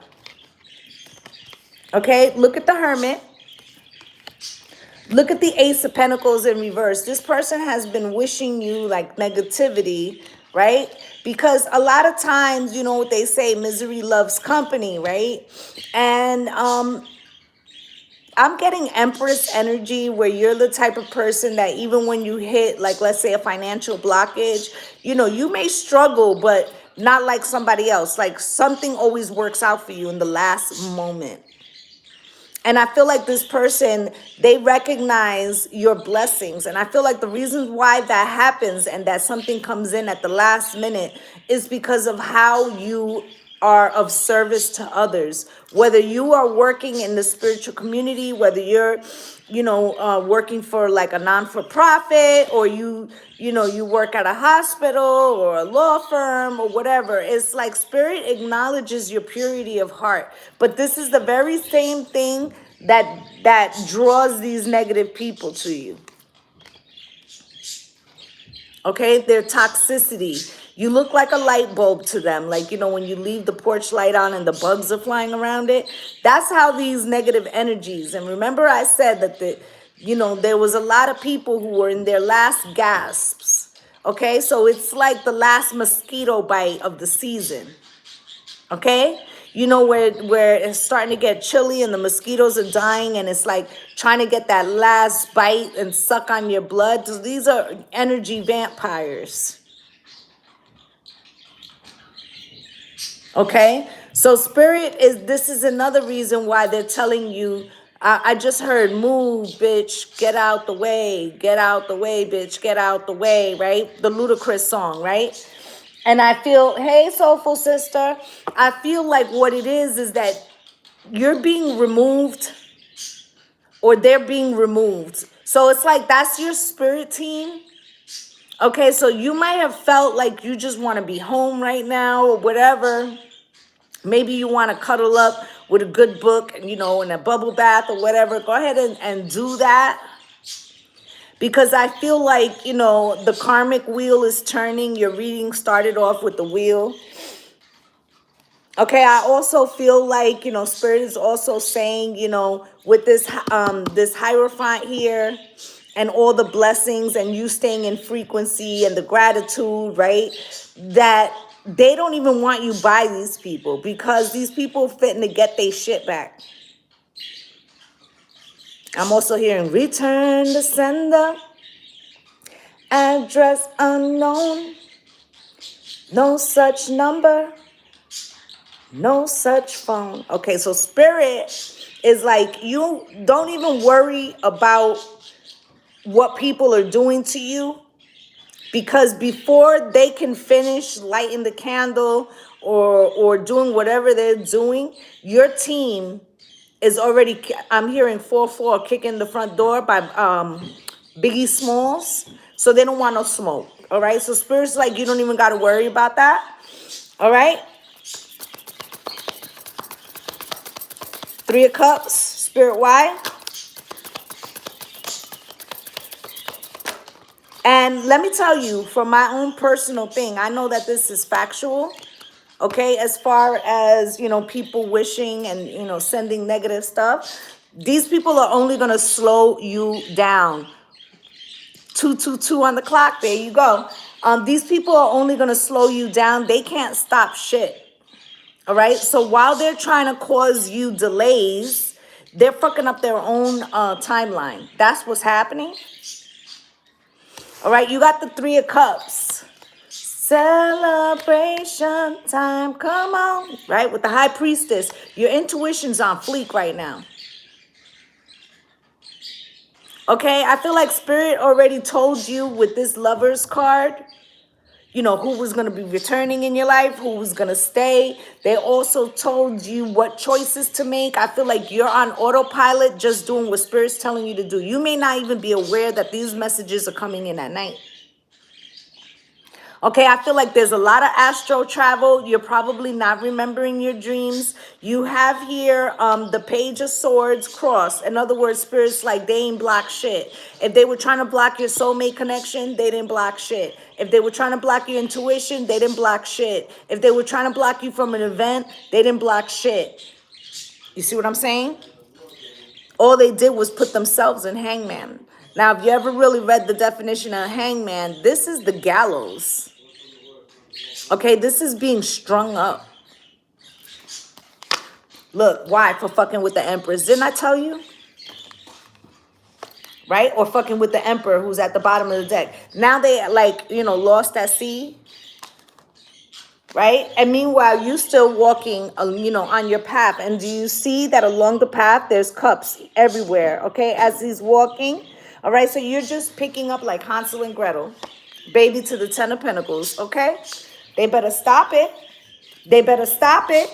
[SPEAKER 1] Okay, look at the Hermit. Look at the Ace of Pentacles in reverse. This person has been wishing you like negativity, right? Because a lot of times, you know what they say, misery loves company, right? And I'm getting Empress energy, where you're the type of person that even when you hit, like, let's say a financial blockage, you may struggle, but not like somebody else. Like, something always works out for you in the last moment. And I feel like this person, they recognize your blessings. And I feel like the reason why that happens and that something comes in at the last minute is because of how you are of service to others. Whether you are working in the spiritual community, whether you're, working for like a non-for-profit, or you work at a hospital or a law firm or whatever. It's like spirit acknowledges your purity of heart. But this is the very same thing that draws these negative people to you. Okay, their toxicity. You look like a light bulb to them. Like, when you leave the porch light on and the bugs are flying around it. That's how these negative energies. And remember I said that there was a lot of people who were in their last gasps. Okay, so it's like the last mosquito bite of the season. Okay, where it's starting to get chilly and the mosquitoes are dying, and it's like trying to get that last bite and suck on your blood. So these are energy vampires. Okay, so this is another reason why they're telling you, I just heard, move, bitch, get out the way, bitch, get out the way, right? The Ludacris song, right? And I feel, hey, soulful sister, I feel like what it is that you're being removed, or they're being removed. So it's like that's your spirit team Okay, so you might have felt like you just want to be home right now or whatever. Maybe you want to cuddle up with a good book, you know, in a bubble bath or whatever. Go ahead and do that. Because I feel like, you know, the karmic wheel is turning. Your reading started off with the wheel. Okay, I also feel like, you know, Spirit is also saying, you know, with this Hierophant here and all the blessings and you staying in frequency and the gratitude, right? That they don't even want you by these people because these people fitting to get their shit back. I'm also hearing return to sender, address unknown, no such number. No such phone. Okay, so Spirit is like, you don't even worry about what people are doing to you, because before they can finish lighting the candle or doing whatever they're doing, your team is already, I'm hearing 4-4 kicking the front door by Biggie Smalls. So they don't want no smoke. All right, so Spirit's like, you don't even got to worry about that. All right. 3 of Cups, Spirit, why? And let me tell you, for my own personal thing, I know that this is factual, okay? As far as, you know, people wishing and, you know, sending negative stuff, these people are only going to slow you down. 222 on the clock, there you go. These people are only going to slow you down. They can't stop shit. All right, so while they're trying to cause you delays, they're fucking up their own timeline. That's what's happening. All right, you got the 3 of Cups. Celebration time, come on. Right, with the High Priestess, your intuition's on fleek right now. Okay, I feel like Spirit already told you with this Lovers card, you know, who was going to be returning in your life, who was going to stay. They also told you what choices to make. I feel like you're on autopilot, just doing what Spirit's telling you to do. You may not even be aware that these messages are coming in at night. Okay, I feel like there's a lot of astral travel. You're probably not remembering your dreams. You have here the Page of Swords cross. In other words, Spirit's like, they ain't block shit. If they were trying to block your soulmate connection, they didn't block shit. If they were trying to block your intuition, they didn't block shit. If they were trying to block you from an event, they didn't block shit. You see what I'm saying? All they did was put themselves in hangman. Now, if you ever really read the definition of hangman, this is the gallows. Okay, this is being strung up. Look, why? For fucking with the Empress. Didn't I tell you? Right? Or fucking with the Emperor who's at the bottom of the deck. Now they, like, you know, lost at sea. Right? And meanwhile, you still walking, you know, on your path. And do you see that along the path, there's cups everywhere, okay? As he's walking. All right, so you're just picking up like Hansel and Gretel. Baby to the 10 of Pentacles, okay? They better stop it. They better stop it.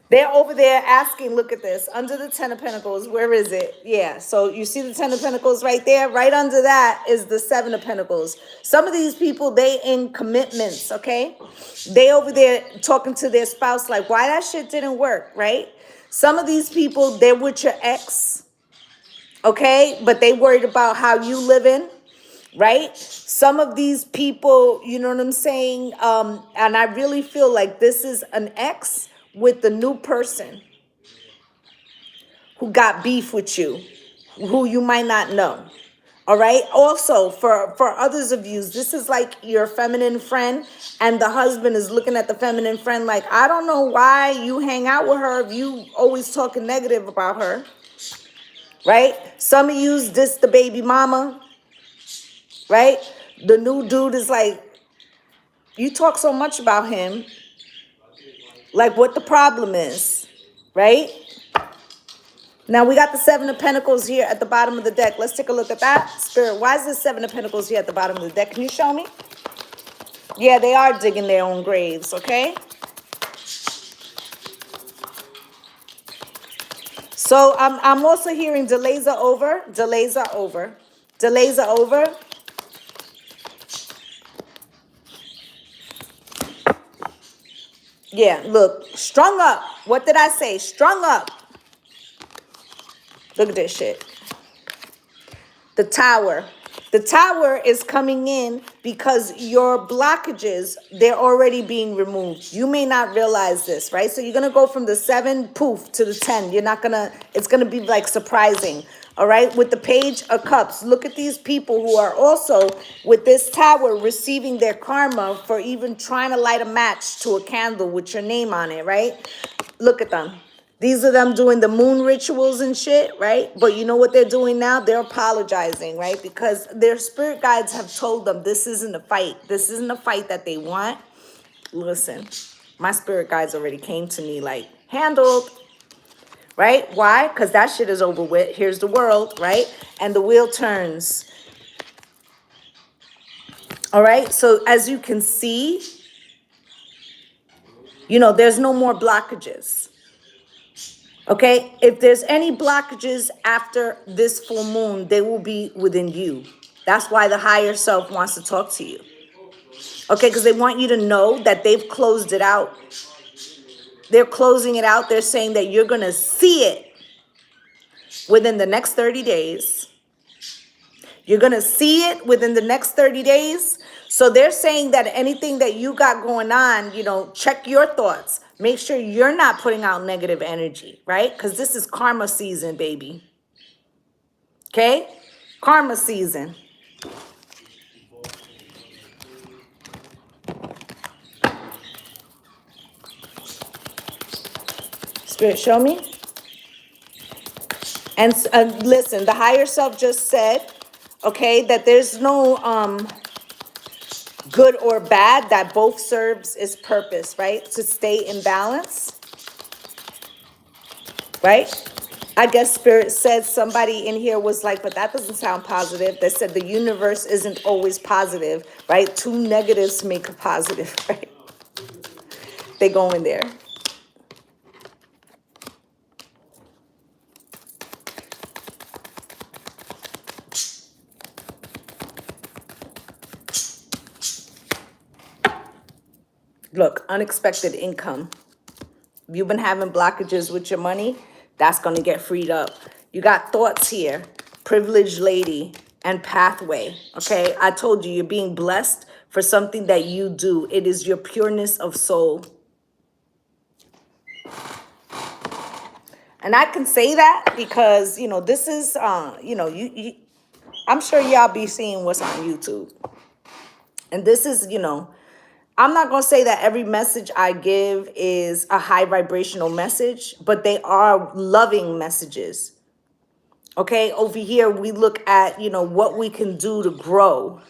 [SPEAKER 1] They're over there asking, look at this, under the 10 of Pentacles, where is it? Yeah, so you see the 10 of Pentacles right there? Right under that is the 7 of Pentacles. Some of these people, they in commitments, okay? They over there talking to their spouse like, why that shit didn't work, right? Some of these people, they're with your ex, okay? But they worried about how you living. Right? Some of these people, you know what I'm saying? And I really feel like this is an ex with the new person who got beef with you, who you might not know. All right. Also, for others of you, this is like your feminine friend, and the husband is looking at the feminine friend like, I don't know why you hang out with her if you always talking negative about her. Right? Some of you, this the baby mama. Right? The new dude is like, you talk so much about him, like what the problem is, right? Now we got the 7 of Pentacles here at the bottom of the deck. Let's take a look at that. Spirit, why is the 7 of Pentacles here at the bottom of the deck? Can you show me? Yeah, they are digging their own graves, okay? So I'm also hearing delays are over. Delays are over. Delays are over. Yeah, look, strung up. What did I say? Strung up. Look at this shit. The Tower. The Tower is coming in because your blockages, they're already being removed. You may not realize this, right? So you're going to go from the 7, poof, to the 10. You're not going to, it's going to be like surprising. All right? With the Page of Cups, look at these people who are also with this Tower receiving their karma for even trying to light a match to a candle with your name on it, right? Look at them. These are them doing the moon rituals and shit, right? But you know what they're doing now? They're apologizing, right? Because their spirit guides have told them this isn't a fight. This isn't a fight that they want. Listen, my spirit guides already came to me like, handled, right? Why? Because that shit is over with. Here's the world, right? And the wheel turns. All right? So as you can see, you know, there's no more blockages. Okay, if there's any blockages after this full moon, they will be within you. That's why the higher self wants to talk to you. Okay, because they want you to know that they've closed it out. They're closing it out. They're saying that you're going to see it within the next 30 days. You're going to see it within the next 30 days. So they're saying that anything that you got going on, you know, check your thoughts. Make sure you're not putting out negative energy, right? Because this is karma season, baby. Okay? Karma season. Spirit, show me. And listen, the higher self just said, okay, that there's no good or bad, that both serves its purpose, right? To stay in balance, right? I guess Spirit said, somebody in here was like, but that doesn't sound positive. They said the universe isn't always positive, right? 2 negatives make a positive, right? They go in there. Look, unexpected income. If you've been having blockages with your money, that's going to get freed up. You got thoughts here, privileged lady and pathway. Okay, I told you, you're being blessed for something that you do. It is your pureness of soul. And I can say that because, you know, this is, you know, I'm sure y'all be seeing what's on YouTube. And this is, you know, I'm not going to say that every message I give is a high vibrational message, but they are loving messages. Okay, over here, we look at, you know, what we can do to grow.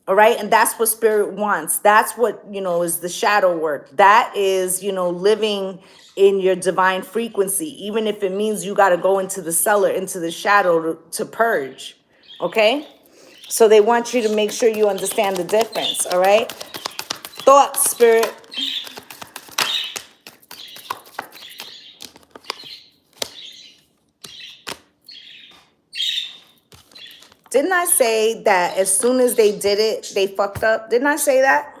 [SPEAKER 1] All right, and that's what Spirit wants. That's what, you know, is the shadow work. That is, you know, living in your divine frequency, even if it means you got to go into the cellar, into the shadow to purge. Okay, so they want you to make sure you understand the difference. All right, thoughts, Spirit. Didn't I say that as soon as they did it, they fucked up? Didn't I say that?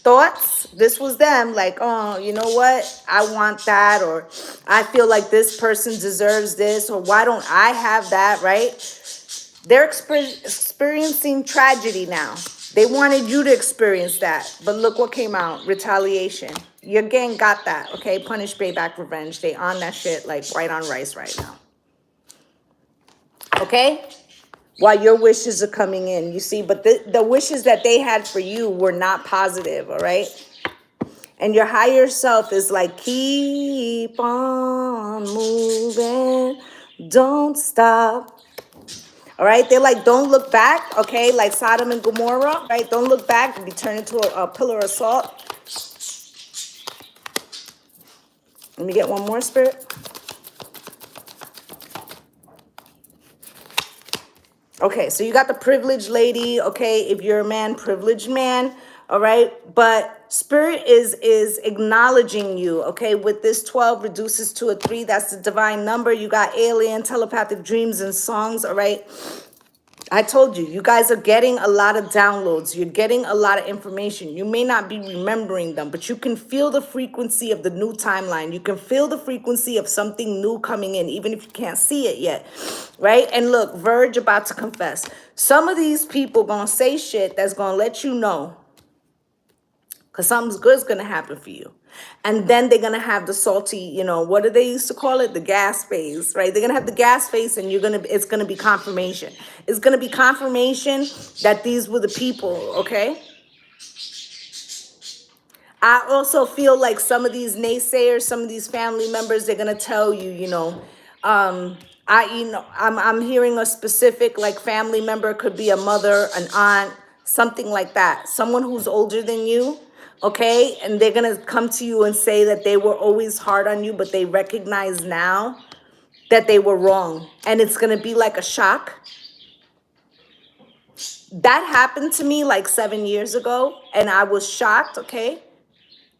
[SPEAKER 1] Thoughts? This was them like, oh, you know what? I want that, or I feel like this person deserves this, or why don't I have that, right? They're experiencing tragedy now. They wanted you to experience that, but look what came out. Retaliation. Your gang got that, okay? Punish, payback, revenge. They on that shit like white on rice right now. Okay? While your wishes are coming in, you see, but the wishes that they had for you were not positive, all right? And your higher self is like, keep on moving, don't stop. All right, they're like, don't look back, okay? Like Sodom and Gomorrah, right? Don't look back and be turned into a pillar of salt. Let me get one more, Spirit. Okay, so you got the privileged lady, okay? If you're a man, privileged man, all right? But Spirit is acknowledging you, okay? With this 12 reduces to a 3, that's the divine number. You got alien, telepathic dreams and songs, all right? I told you, you guys are getting a lot of downloads. You're getting a lot of information. You may not be remembering them, but you can feel the frequency of the new timeline. You can feel the frequency of something new coming in, even if you can't see it yet, right? And look, Verge about to confess. Some of these people gonna say shit that's gonna let you know, because something's good's gonna happen for you. And then they're gonna have the salty, what do they used to call it? The gas phase, right? They're gonna have the gas phase, and it's gonna be confirmation. It's gonna be confirmation that these were the people, okay? I also feel like some of these naysayers, some of these family members, they're gonna tell you, I'm hearing a specific like family member, could be a mother, an aunt, something like that. Someone who's older than you, okay? And they're gonna come to you and say that they were always hard on you, but they recognize now that they were wrong. And it's gonna be like a shock. That happened to me like 7 years ago, and I was shocked, okay?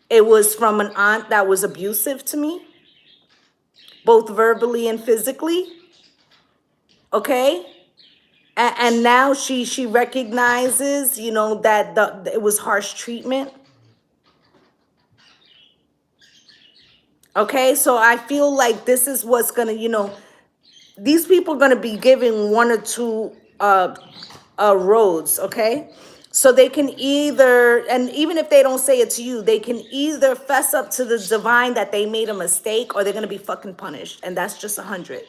[SPEAKER 1] It was from an aunt that was abusive to me, both verbally and physically. Okay? And now she recognizes, that it was harsh treatment. Okay? So I feel like this is what's gonna, these people are gonna be giving one or two roads, okay? So they can either, and even if they don't say it to you, they can either fess up to the divine that they made a mistake, or they're gonna be fucking punished. And that's just 100.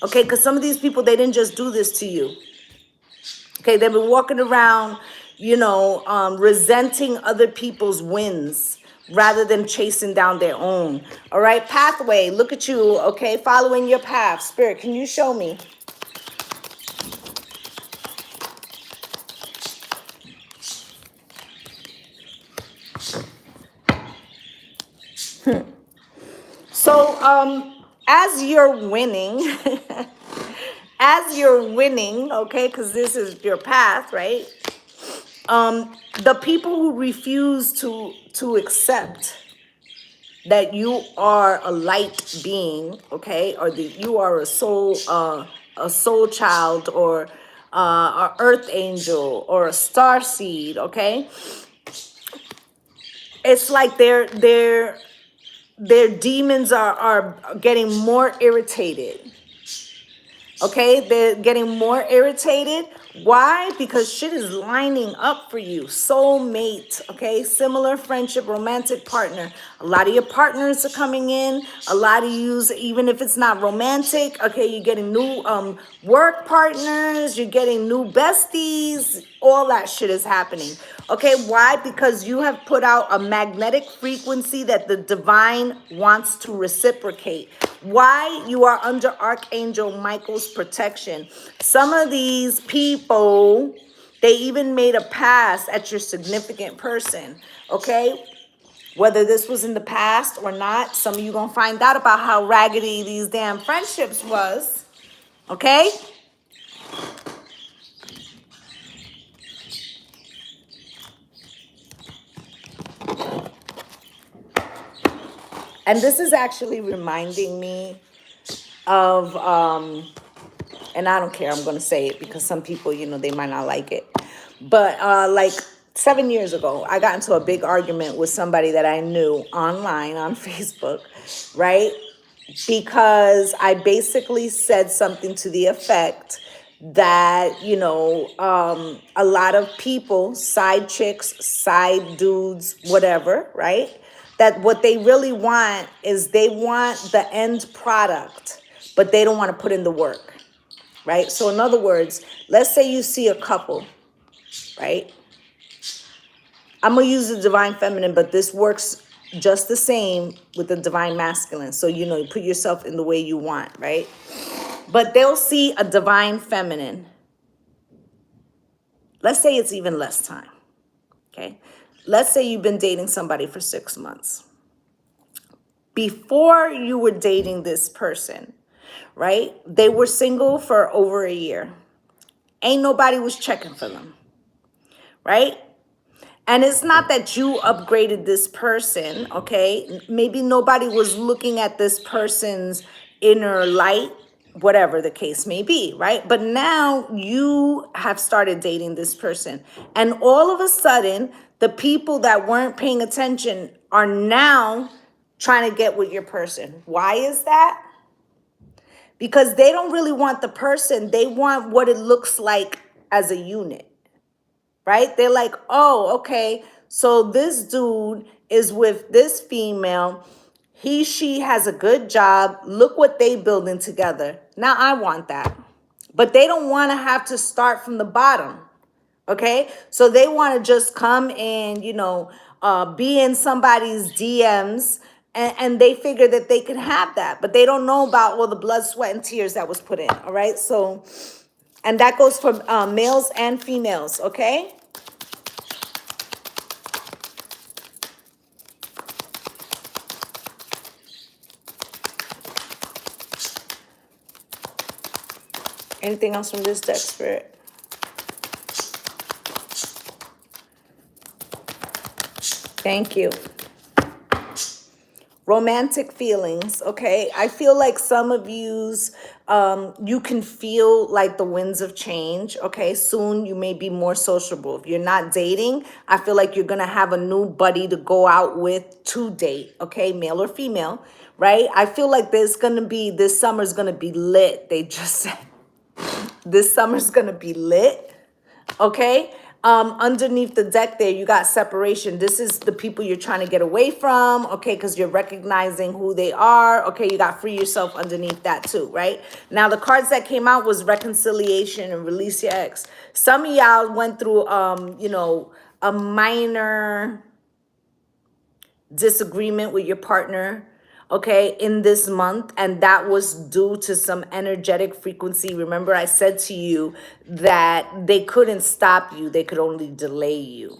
[SPEAKER 1] Okay, because some of these people, they didn't just do this to you. Okay, they've been walking around, resenting other people's wins rather than chasing down their own. All right, pathway, look at you, okay, following your path. Spirit, can you show me? So, as you're winning, okay, because this is your path, right? The people who refuse to accept that you are a light being, okay, or that you are a soul child, or an earth angel, or a star seed, okay? It's like their demons are getting more irritated. Okay, they're getting more irritated. Why? Because shit is lining up for you. Soulmate, okay? Similar friendship, romantic partner. A lot of your partners are coming in. A lot of you, even if it's not romantic, okay, you're getting new work partners. You're getting new besties. All that shit is happening. Okay, why? Because you have put out a magnetic frequency that the divine wants to reciprocate. Why? You are under Archangel Michael's protection. Some of these people, they even made a pass at your significant person, okay? Whether this was in the past or not, some of you gonna find out about how raggedy these damn friendships was, okay? And this is actually reminding me of, and I don't care, I'm going to say it because some people, they might not like it. But like 7 years ago, I got into a big argument with somebody that I knew online on Facebook, right? Because I basically said something to the effect that, a lot of people, side chicks, side dudes, whatever, right? That what they really want is they want the end product, but they don't want to put in the work, right? So in other words, let's say you see a couple, right? I'm going to use the divine feminine, but this works just the same with the divine masculine. So, you put yourself in the way you want, right? But they'll see a divine feminine. Let's say it's even less time, okay? Let's say you've been dating somebody for 6 months. Before you were dating this person, right? They were single for over a year. Ain't nobody was checking for them, right? And it's not that you upgraded this person, okay? Maybe nobody was looking at this person's inner light, whatever the case may be, right? But now you have started dating this person, and all of a sudden, the people that weren't paying attention are now trying to get with your person. Why is that? Because they don't really want the person, they want what it looks like as a unit, right? They're like, oh, okay, so this dude is with this female. She has a good job. Look what they building together. Now I want that. But they don't want to have to start from the bottom. Okay? So they want to just come and, be in somebody's DMs, and they figure that they can have that. But they don't know about all the blood, sweat, and tears that was put in. All right? So, and that goes for males and females. Okay? Anything else from this deck, Spirit? Thank you. Romantic feelings, okay? I feel like some of yous, you can feel like the winds of change, okay? Soon you may be more sociable. If you're not dating, I feel like you're gonna have a new buddy to go out with to date, okay? Male or female, right? I feel like this summer's gonna be lit. They just said this summer's gonna be lit. Okay. Underneath the deck there, you got separation. This is the people you're trying to get away from, okay, because you're recognizing who they are. Okay, you got free yourself underneath that too, right? Now, the cards that came out was reconciliation and release your ex. Some of y'all went through, a minor disagreement with your partner, okay, in this month, and that was due to some energetic frequency. Remember, I said to you that they couldn't stop you, they could only delay you.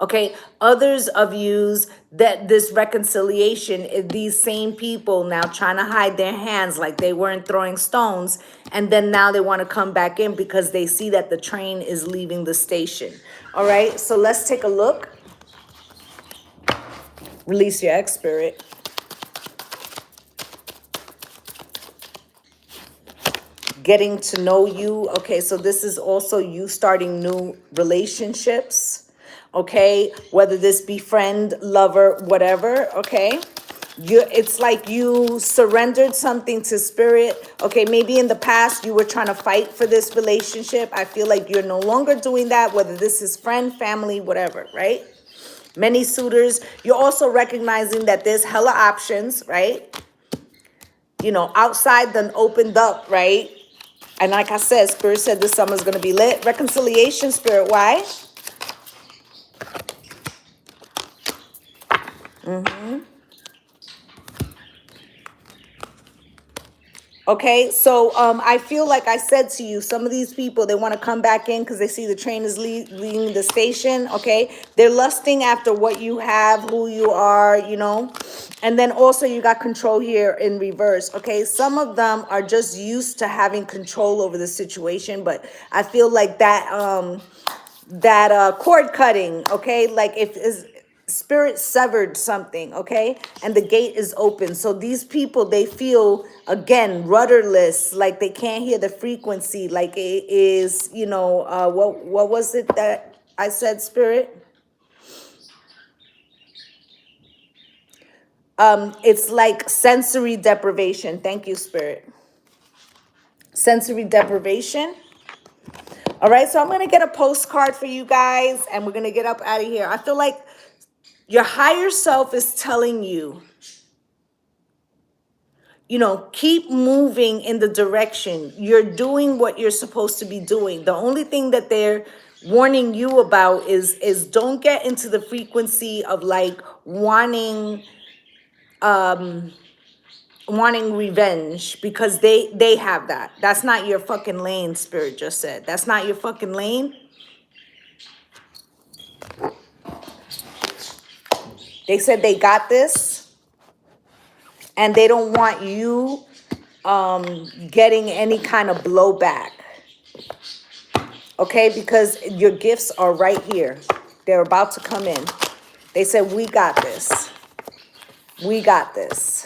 [SPEAKER 1] Okay, others of yous, that this reconciliation, these same people now trying to hide their hands like they weren't throwing stones, and then now they want to come back in because they see that the train is leaving the station. All right, so let's take a look. Release your ex, Spirit. Getting to know you. Okay, so this is also you starting new relationships. Okay, whether this be friend, lover, whatever. Okay, it's like you surrendered something to Spirit. Okay, maybe in the past you were trying to fight for this relationship. I feel like you're no longer doing that, whether this is friend, family, whatever, right? Many suitors. You're also recognizing that there's hella options, right? Outside then opened up, right? And like I said, Spirit said this summer's going to be lit. Reconciliation, Spirit. Why? Okay, so I feel like I said to you, some of these people, they want to come back in because they see the train is leaving the station, okay? They're lusting after what you have, who you are, And then also you got control here in reverse, okay? Some of them are just used to having control over the situation, but I feel like that cord cutting, okay? Like if Spirit severed something, okay? And the gate is open. So these people, they feel, again, rudderless, like they can't hear the frequency, like it is, what was it that I said, Spirit? It's like sensory deprivation. Thank you, Spirit. Sensory deprivation. All right, so I'm going to get a postcard for you guys, and we're going to get up out of here. I feel like your higher self is telling you, keep moving in the direction. You're doing what you're supposed to be doing. The only thing that they're warning you about is don't get into the frequency of like wanting revenge, because they have that. That's not your fucking lane, Spirit just said. That's not your fucking lane. They said they got this, and they don't want you getting any kind of blowback. Okay, because your gifts are right here. They're about to come in. They said, we got this. We got this.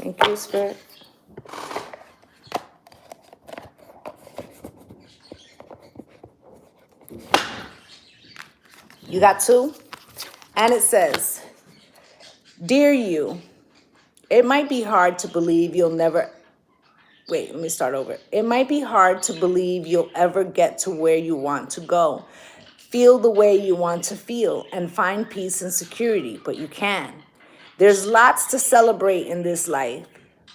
[SPEAKER 1] Thank you, Spirit. You got 2? And it says, Dear you, it might be hard to believe you'll never... Wait, let me start over. It might be hard to believe you'll ever get to where you want to go. Feel the way you want to feel and find peace and security, but you can. There's lots to celebrate in this life,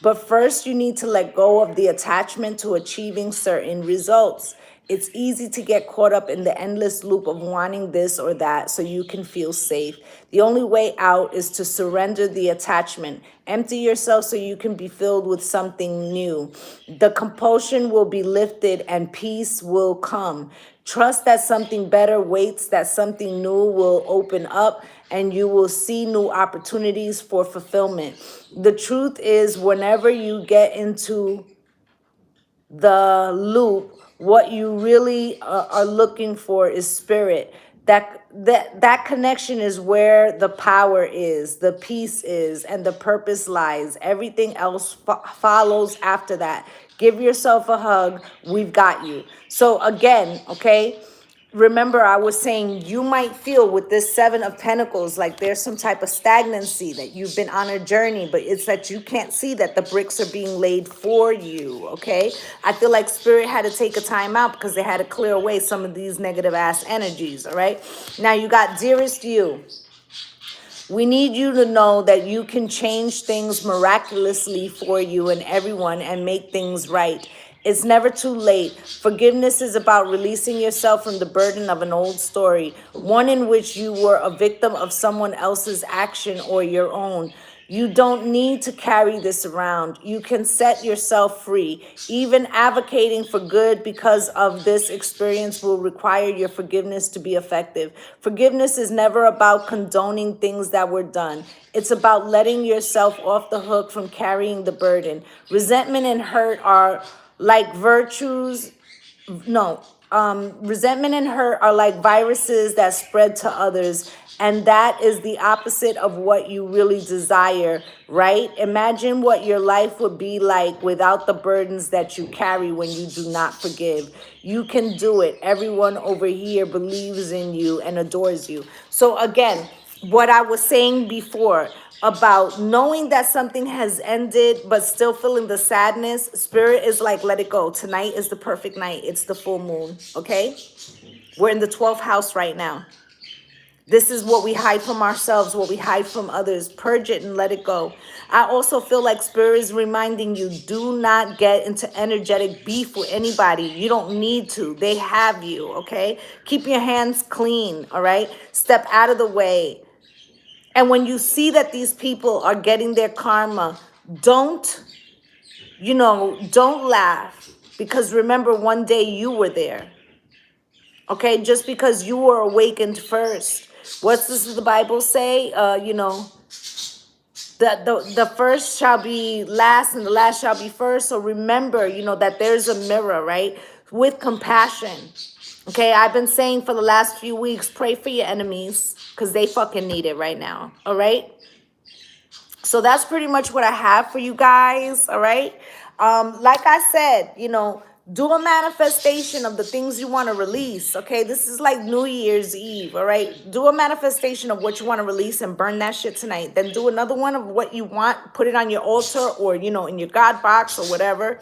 [SPEAKER 1] but first you need to let go of the attachment to achieving certain results. It's easy to get caught up in the endless loop of wanting this or that so you can feel safe. The only way out is to surrender the attachment. Empty yourself so you can be filled with something new. The compulsion will be lifted and peace will come. Trust that something better waits, that something new will open up, and you will see new opportunities for fulfillment. The truth is, whenever you get into the loop, what you really are looking for is spirit. That connection is where the power is, the peace is, and the purpose lies. Everything else follows after that. Give yourself a hug. We've got you. So again, okay, remember I was saying you might feel with this 7 of Pentacles like there's some type of stagnancy, that you've been on a journey, but it's that you can't see that the bricks are being laid for you, okay? I feel like Spirit had to take a time out because they had to clear away some of these negative ass energies, all right? Now you got Dearest You. We need you to know that you can change things miraculously for you and everyone and make things right. It's never too late. Forgiveness is about releasing yourself from the burden of an old story, one in which you were a victim of someone else's action or your own. You don't need to carry this around. You can set yourself free. Even advocating for good because of this experience will require your forgiveness to be effective. Forgiveness is never about condoning things that were done. It's about letting yourself off the hook from carrying the burden. Resentment and hurt are like virtues. No, resentment and hurt are like viruses that spread to others, and that is the opposite of what you really desire, right? Imagine what your life would be like without the burdens that you carry when you do not forgive. You can do it. Everyone over here believes in you and adores you. So again, what I was saying before about knowing that something has ended but still feeling the sadness, Spirit is like, let it go. Tonight is the perfect night. It's the full moon, okay? We're in the 12th house right now. This is what we hide from ourselves, what we hide from others. Purge it and let it go. I also feel like Spirit is reminding you, do not get into energetic beef with anybody. You don't need to. They have you, okay? Keep your hands clean, all right? Step out of the way. And when you see that these people are getting their karma, don't laugh. Because remember, one day you were there. Okay, just because you were awakened first. What's this the Bible say? The first shall be last and the last shall be first. So remember, that there's a mirror, right? With compassion. Okay, I've been saying for the last few weeks, pray for your enemies because they fucking need it right now. All right. So that's pretty much what I have for you guys, all right? Like I said, do a manifestation of the things you want to release, okay? This is like New Year's Eve, all right? Do a manifestation of what you want to release and burn that shit tonight. Then do another one of what you want, put it on your altar or, in your God box or whatever,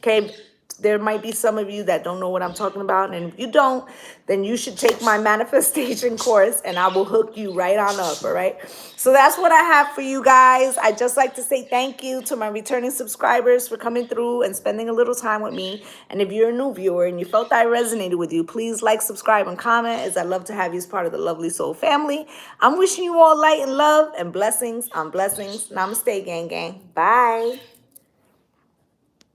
[SPEAKER 1] okay? There might be some of you that don't know what I'm talking about. And if you don't, then you should take my manifestation course and I will hook you right on up, all right? So that's what I have for you guys. I just like to say thank you to my returning subscribers for coming through and spending a little time with me. And if you're a new viewer and you felt I resonated with you, please like, subscribe, and comment, as I love to have you as part of the Lovely Soul family. I'm wishing you all light and love and blessings on blessings. Namaste, gang, gang. Bye.